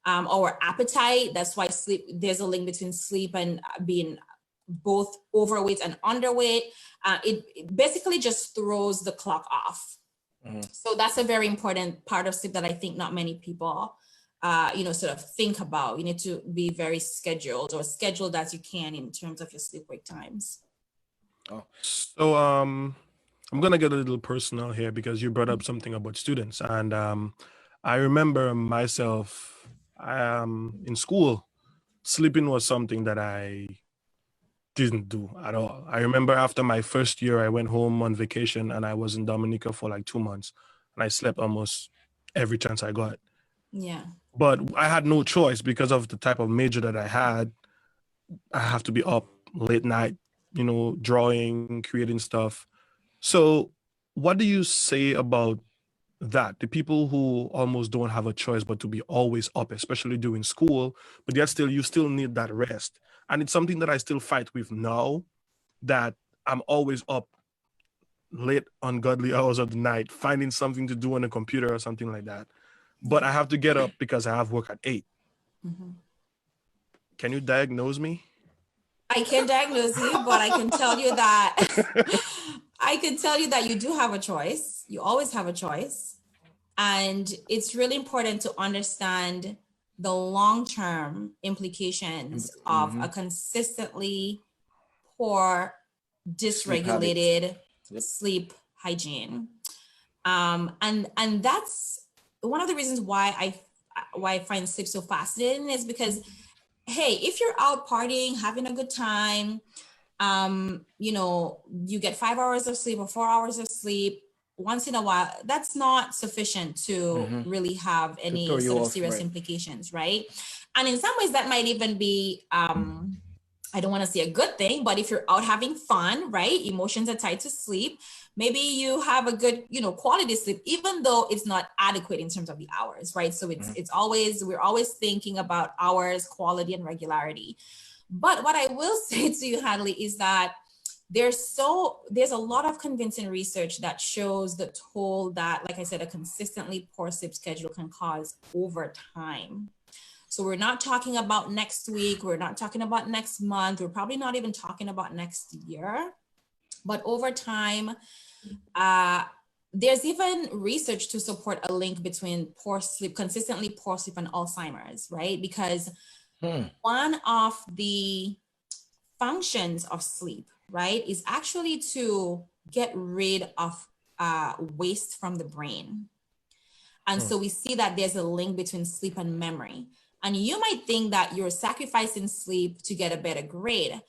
our appetite. That's why there's a link between sleep and being both overweight and underweight. It basically just throws the clock off. So that's a very important part of sleep that I think not many people, sort of think about. You need to be very scheduled as you can in terms of your sleep wake times. Oh. So I'm gonna get a little personal here because you brought up something about students, and I remember myself in school, sleeping was something that I didn't do at all. I remember after my first year, I went home on vacation and I was in Dominica for like 2 months, and I slept almost every chance I got. Yeah. But I had no choice because of the type of major that I had. I have to be up late night, drawing, creating stuff. So what do you say about that? The people who almost don't have a choice but to be always up, especially during school, but yet still you still need that rest. And it's something that I still fight with now, that I'm always up late ungodly hours of the night, finding something to do on the computer or something like that. But I have to get up because I have work at 8. Mm-hmm. Can you diagnose me? I can diagnose you, but I can tell you that you do have a choice. You always have a choice. And it's really important to understand the long-term implications of a consistently poor, dysregulated sleep hygiene. And that's one of the reasons why I find sleep so fascinating, is because, hey, if you're out partying, having a good time, you get 5 hours of sleep or 4 hours of sleep once in a while, that's not sufficient to really have any sort of serious implications, right? And in some ways that might even be, I don't want to say a good thing, but if you're out having fun, right? Emotions are tied to sleep. Maybe you have a good, quality sleep, even though it's not adequate in terms of the hours, right? So we're always thinking about hours, quality, and regularity. But what I will say to you, Hadley, is that there's a lot of convincing research that shows the toll that, like I said, a consistently poor sleep schedule can cause over time. So we're not talking about next week, we're not talking about next month, we're probably not even talking about next year, but over time, there's even research to support a link between consistently poor sleep and Alzheimer's, right? Because one of the functions of sleep, right, is actually to get rid of waste from the brain. And so we see that there's a link between sleep and memory. And you might think that you're sacrificing sleep to get a better grade.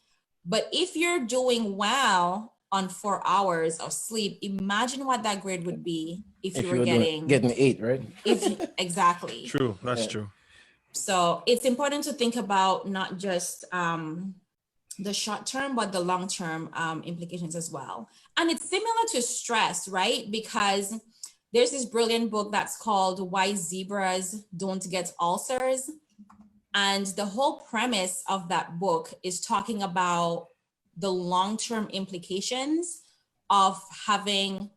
But if you're doing well on 4 hours of sleep, imagine what that grade would be if you were getting 8, right? Exactly. True, that's true. So it's important to think about not just the short term, but the long term implications as well. And it's similar to stress, right? Because there's this brilliant book that's called Why Zebras Don't Get Ulcers. And the whole premise of that book is talking about the long-term implications of having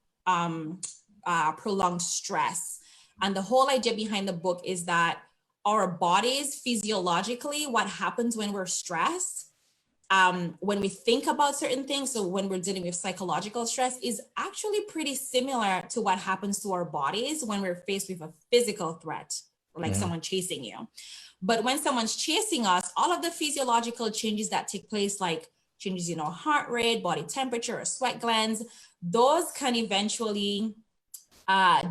prolonged stress. And the whole idea behind the book is that our bodies physiologically, what happens when we're stressed, when we think about certain things, so when we're dealing with psychological stress, is actually pretty similar to what happens to our bodies when we're faced with a physical threat, like someone chasing you. But when someone's chasing us, all of the physiological changes that take place, like changes in our heart rate, body temperature, or sweat glands, those can eventually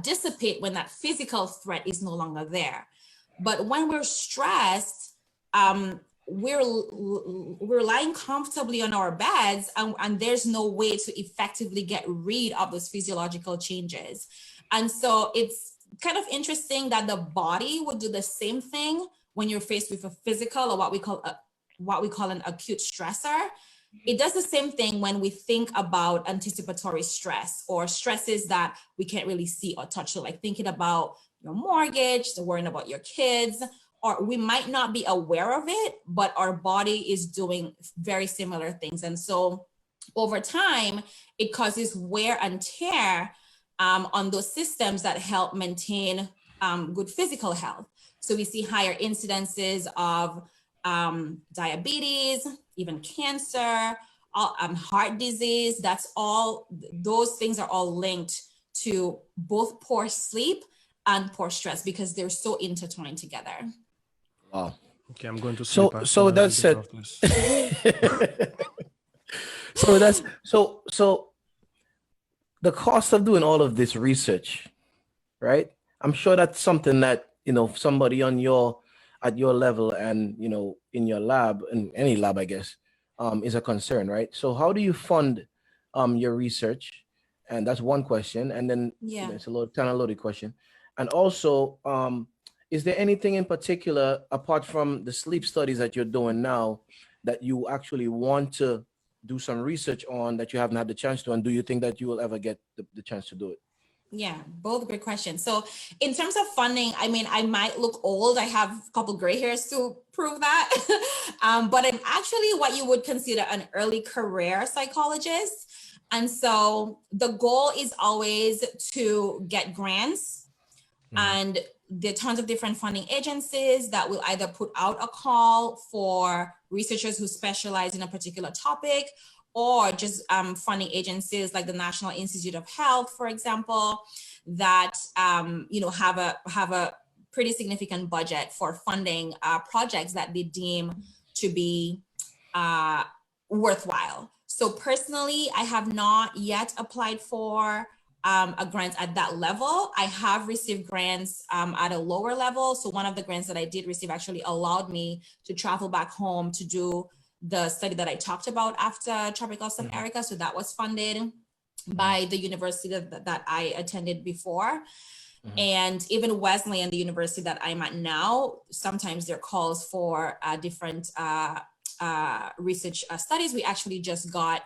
dissipate when that physical threat is no longer there. But when we're stressed, we're lying comfortably on our beds, and there's no way to effectively get rid of those physiological changes. And so it's kind of interesting that the body would do the same thing when you're faced with a physical, or what we call an acute stressor. It does the same thing when we think about anticipatory stress, or stresses that we can't really see or touch. So like thinking about your mortgage, so worrying about your kids, or we might not be aware of it, but our body is doing very similar things. And so over time, it causes wear and tear on those systems that help maintain good physical health. So we see higher incidences of diabetes, even cancer, heart disease. Those things are all linked to both poor sleep and poor stress, because they're so intertwined together. Wow. Okay, I'm going to sleep. So that's it. So the cost of doing all of this research, right? I'm sure that's something that, somebody at your level and, in your lab, in any lab, I guess, is a concern, right? So how do you fund your research? And that's one question. And then it's a kind of loaded question. And also, is there anything in particular, apart from the sleep studies that you're doing now, that you actually want to do some research on that you haven't had the chance to? And do you think that you will ever get the chance to do it? Yeah, both great questions. So in terms of funding, I mean, I might look old. I have a couple gray hairs to prove that. But I'm actually what you would consider an early career psychologist. And so the goal is always to get grants. And there are tons of different funding agencies that will either put out a call for researchers who specialize in a particular topic, or just funding agencies like the National Institute of Health, for example, that have a pretty significant budget for funding projects that they deem to be worthwhile. So personally, I have not yet applied for a grant at that level. I have received grants at a lower level. So one of the grants that I did receive actually allowed me to travel back home to do the study that I talked about after Tropical Storm Erica. So that was funded by the university that I attended before. And even Wesleyan, the university that I'm at now, sometimes there are calls for different research studies. We actually just got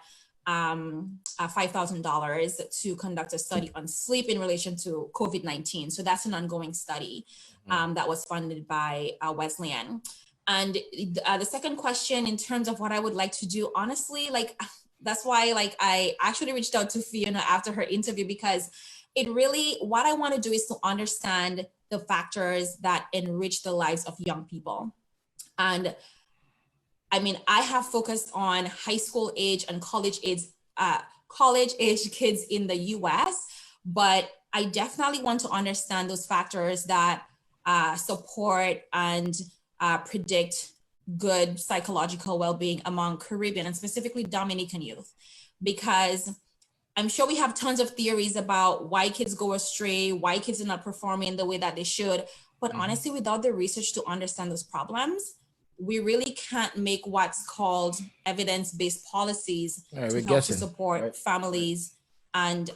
$5,000 to conduct a study on sleep in relation to COVID-19. So that's an ongoing study that was funded by Wesleyan. And the second question, in terms of what I would like to do, honestly, that's why I actually reached out to Fiona after her interview, because what I want to do is to understand the factors that enrich the lives of young people. And I mean, I have focused on high school age and college age kids in the US, but I definitely want to understand those factors that support and predict good psychological well-being among Caribbean and specifically Dominican youth, because I'm sure we have tons of theories about why kids go astray, why kids are not performing the way that they should. But honestly, without the research to understand those problems, we really can't make what's called evidence-based policies to help to support families and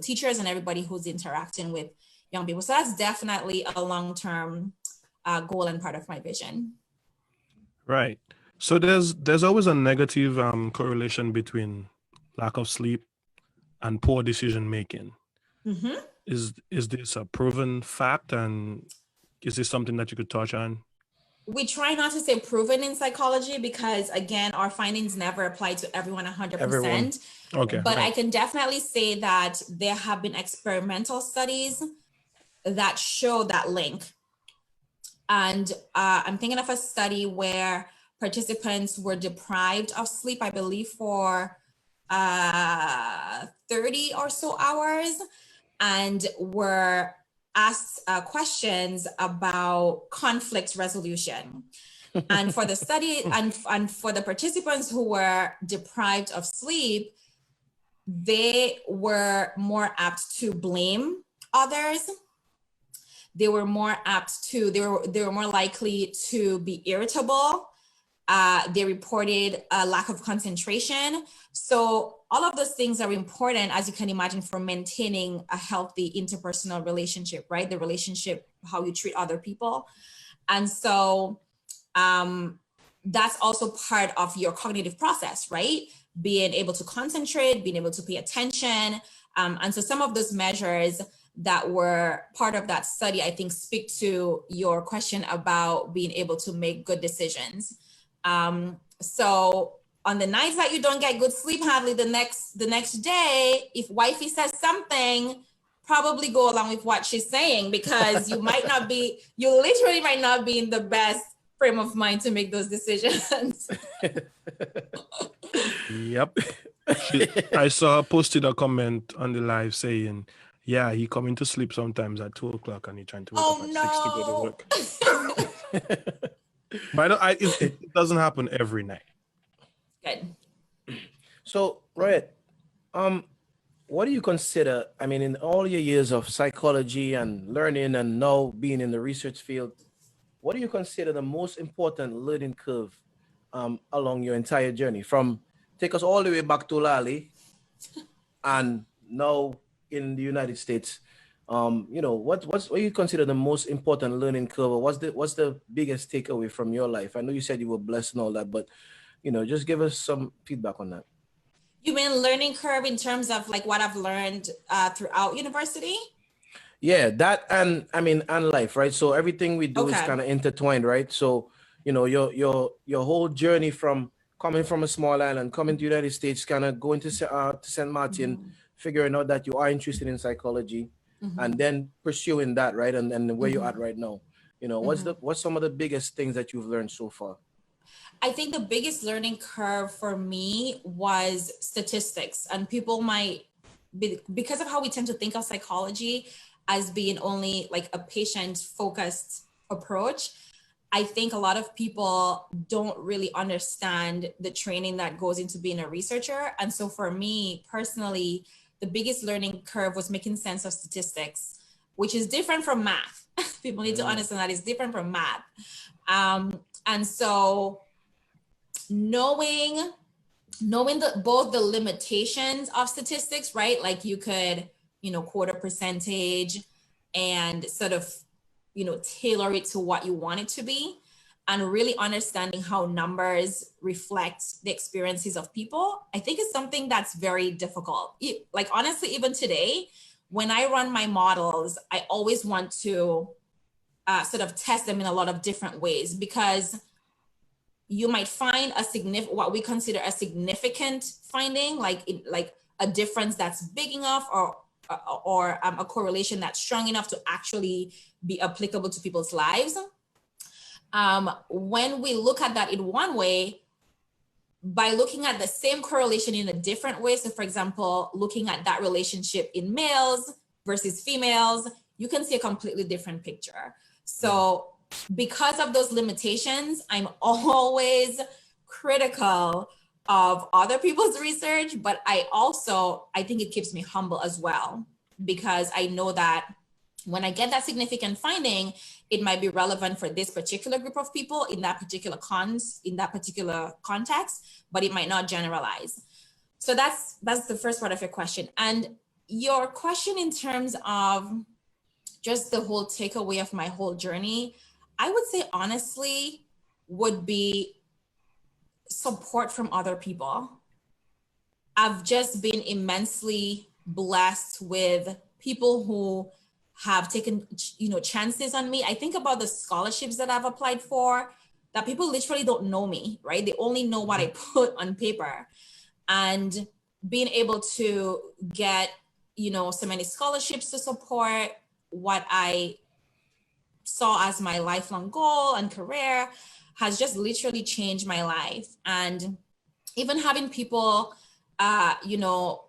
teachers and everybody who's interacting with young people. So that's definitely a long-term goal and part of my vision. Right. So there's always a negative correlation between lack of sleep and poor decision making. Is this a proven fact, and is this something that you could touch on? We try not to say proven in psychology because, again, our findings never apply to everyone 100%. Okay. But I can definitely say that there have been experimental studies that show that link. And I'm thinking of a study where participants were deprived of sleep, I believe, for 30 or so hours, and were asked questions about conflict resolution. And for the study and for the participants who were deprived of sleep, they were more apt to blame others. they were more apt to, they were more likely to be irritable. They reported a lack of concentration. So all of those things are important, as you can imagine, for maintaining a healthy interpersonal relationship, right? The relationship, how you treat other people. And so that's also part of your cognitive process, right? Being able to concentrate, being able to pay attention. And so some of those measures that were part of that study, I think, speak to your question about being able to make good decisions. So on the nights that you don't get good sleep, Hadley, the next day, if wifey says something, probably go along with what she's saying, because you literally might not be in the best frame of mind to make those decisions. Yep. I saw her posted a comment on the live saying, yeah, he coming to sleep sometimes at 2:00 and he trying to wake up at 6 to go to work. But it doesn't happen every night. Good. So, Royette, what do you consider, I mean, in all your years of psychology and learning and now being in the research field, what do you consider the most important learning curve along your entire journey? From take us all the way back to Lali and now in the United States. What do you consider the most important learning curve? What's the biggest takeaway from your life? I know you said you were blessed and all that, but just give us some feedback on that. You mean learning curve in terms of like what I've learned throughout university? Yeah, that and life, right? So everything we do is kind of intertwined, right? So your whole journey from coming from a small island, coming to the United States, kind of going to St. Martin, figuring out that you are interested in psychology, and then pursuing that, right? And where you're at right now. What's some of the biggest things that you've learned so far? I think the biggest learning curve for me was statistics, and people might be, because of how we tend to think of psychology as being only like a patient-focused approach. I think a lot of people don't really understand the training that goes into being a researcher. And so for me personally, the biggest learning curve was making sense of statistics, which is different from math. People need to understand that it's different from math. And so knowing both the limitations of statistics, right? Like you could, quote a percentage and sort of, tailor it to what you want it to be, and really understanding how numbers reflect the experiences of people, I think is something that's very difficult. Like honestly, even today, when I run my models, I always want to sort of test them in a lot of different ways, because you might find what we consider a significant finding, like a difference that's big enough or a correlation that's strong enough to actually be applicable to people's lives. When we look at that in one way, by looking at the same correlation in a different way, so for example, looking at that relationship in males versus females, you can see a completely different picture. So because of those limitations, I'm always critical of other people's research, but I think it keeps me humble as well, because I know that when I get that significant finding, it might be relevant for this particular group of people in that particular context, but it might not generalize. So that's the first part of your question. And your question in terms of just the whole takeaway of my whole journey, I would say honestly would be support from other people. I've just been immensely blessed with people who have taken, chances on me. I think about the scholarships that I've applied for, that people literally don't know me, right? They only know what I put on paper. And being able to get, so many scholarships to support what I saw as my lifelong goal and career has just literally changed my life. And even having people,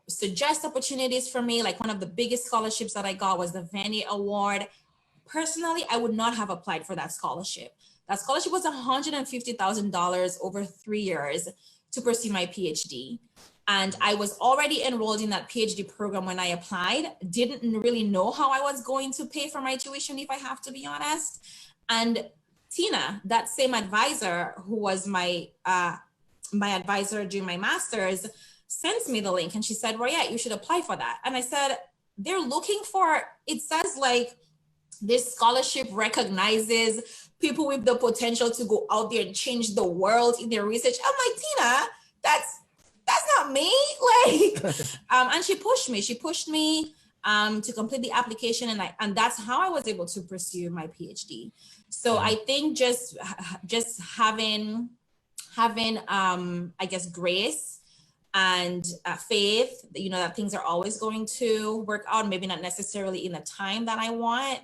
suggest opportunities for me, like one of the biggest scholarships that I got was the Vanier Award. Personally, I would not have applied for that scholarship. That scholarship was $150,000 over 3 years to pursue my PhD. And I was already enrolled in that PhD program when I applied. Didn't really know how I was going to pay for my tuition, if I have to be honest. And Tina, that same advisor who was my advisor during my master's, sent me the link and she said, Royette, you should apply for that. And I said, they're looking for, it says like this scholarship recognizes people with the potential to go out there and change the world in their research. I'm like, Tina, that's not me. Like, and she pushed me to complete the application. And that's how I was able to pursue my PhD. So I think just having I guess grace and faith, you know, that things are always going to work out, maybe not necessarily in the time that I want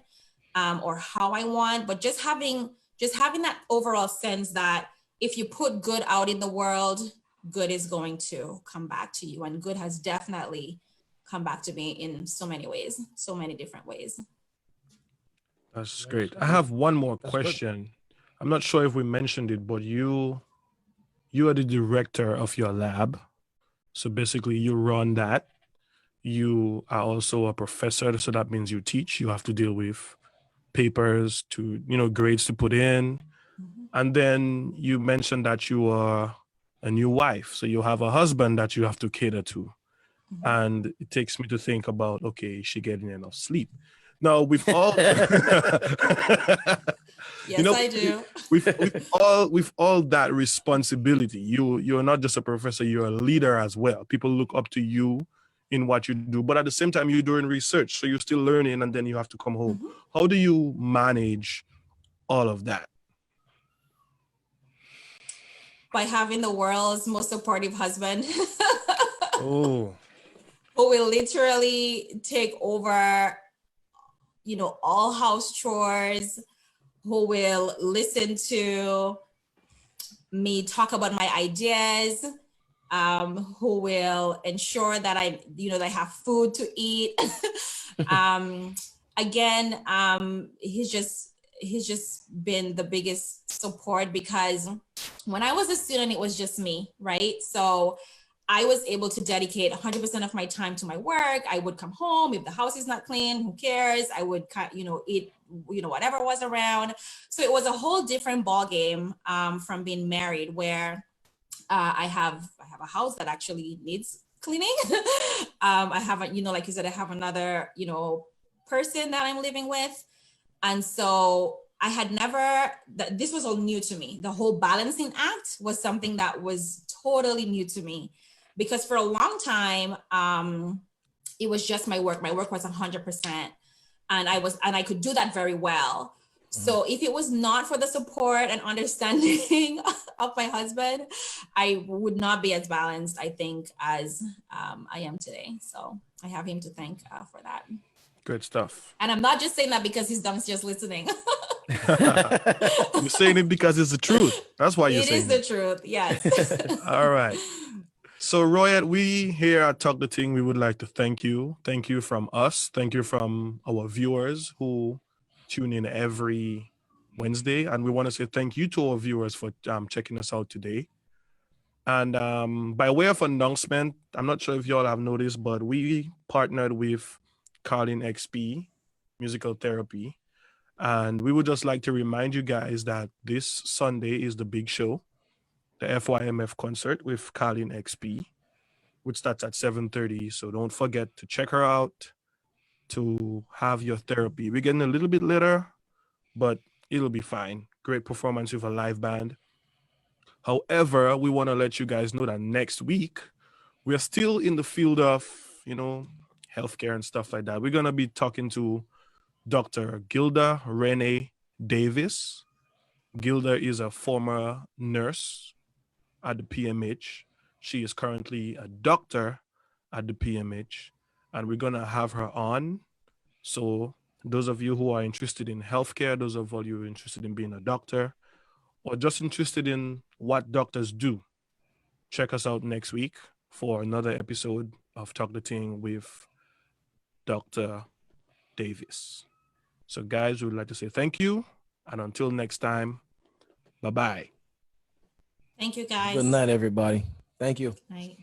or how I want, but just having that overall sense that if you put good out in the world, good is going to come back to you. And good has definitely come back to me in so many ways, so many different ways. That's great. I have one more question. I'm not sure if we mentioned it, but you are the director of your lab. So basically you run that. You are also a professor. So that means you teach. You have to deal with papers to, you know, grades to put in. And then you mentioned that you are a new wife. So you have a husband that you have to cater to. And it takes me to think about, okay, is she getting enough sleep? Now, we've all... Yes, you know, I do. with all that responsibility, you're not just a professor, you're a leader as well. People look up to you in what you do, but at the same time, you're doing research. So you're still learning and then you have to come home. How do you manage all of that? By having the world's most supportive husband. Oh. Who will literally take over, you know, all house chores, who will listen to me talk about my ideas, who will ensure that I have food to eat. He's just been the biggest support, because when I was a student, it was just me, right? So I was able to dedicate 100% of my time to my work. I would come home, if the house is not clean, who cares? I would, eat, whatever was around. So it was a whole different ballgame from being married, where I have a house that actually needs cleaning. I have, like you said, I have another, person that I'm living with. And so I had this was all new to me. The whole balancing act was something that was totally new to me. Because for a long time, it was just my work. My work was 100%, and I could do that very well. So if it was not for the support and understanding of my husband, I would not be as balanced, I think, as I am today. So I have him to thank for that. Good stuff. And I'm not just saying that because he's downstairs listening. You're saying it because it's the truth. That's why you're saying it. It is the truth, yes. All right. So, Royette, we here at Talk the Ting, we would like to thank you. Thank you from us. Thank you from our viewers who tune in every Wednesday. And we want to say thank you to our viewers for checking us out today. And by way of announcement, I'm not sure if y'all have noticed, but we partnered with Carlin XP Musical Therapy. And we would just like to remind you guys that this Sunday is the big show, the FYMF concert with Carlin XP, which starts at 7:30. So don't forget to check her out to have your therapy. We're getting a little bit later, but it'll be fine. Great performance with a live band. However, we want to let you guys know that next week, we're still in the field of, healthcare and stuff like that. We're going to be talking to Dr. Gilda Renee Davis. Gilda is a former nurse at the PMH. She is currently a doctor at the PMH, and we're going to have her on. So those of you who are interested in healthcare, those of you who are interested in being a doctor, or just interested in what doctors do, check us out next week for another episode of Talk the Ting with Dr. Davis. So guys, we would like to say thank you. And until next time, bye-bye. Thank you, guys. Good night, everybody. Thank you. Night.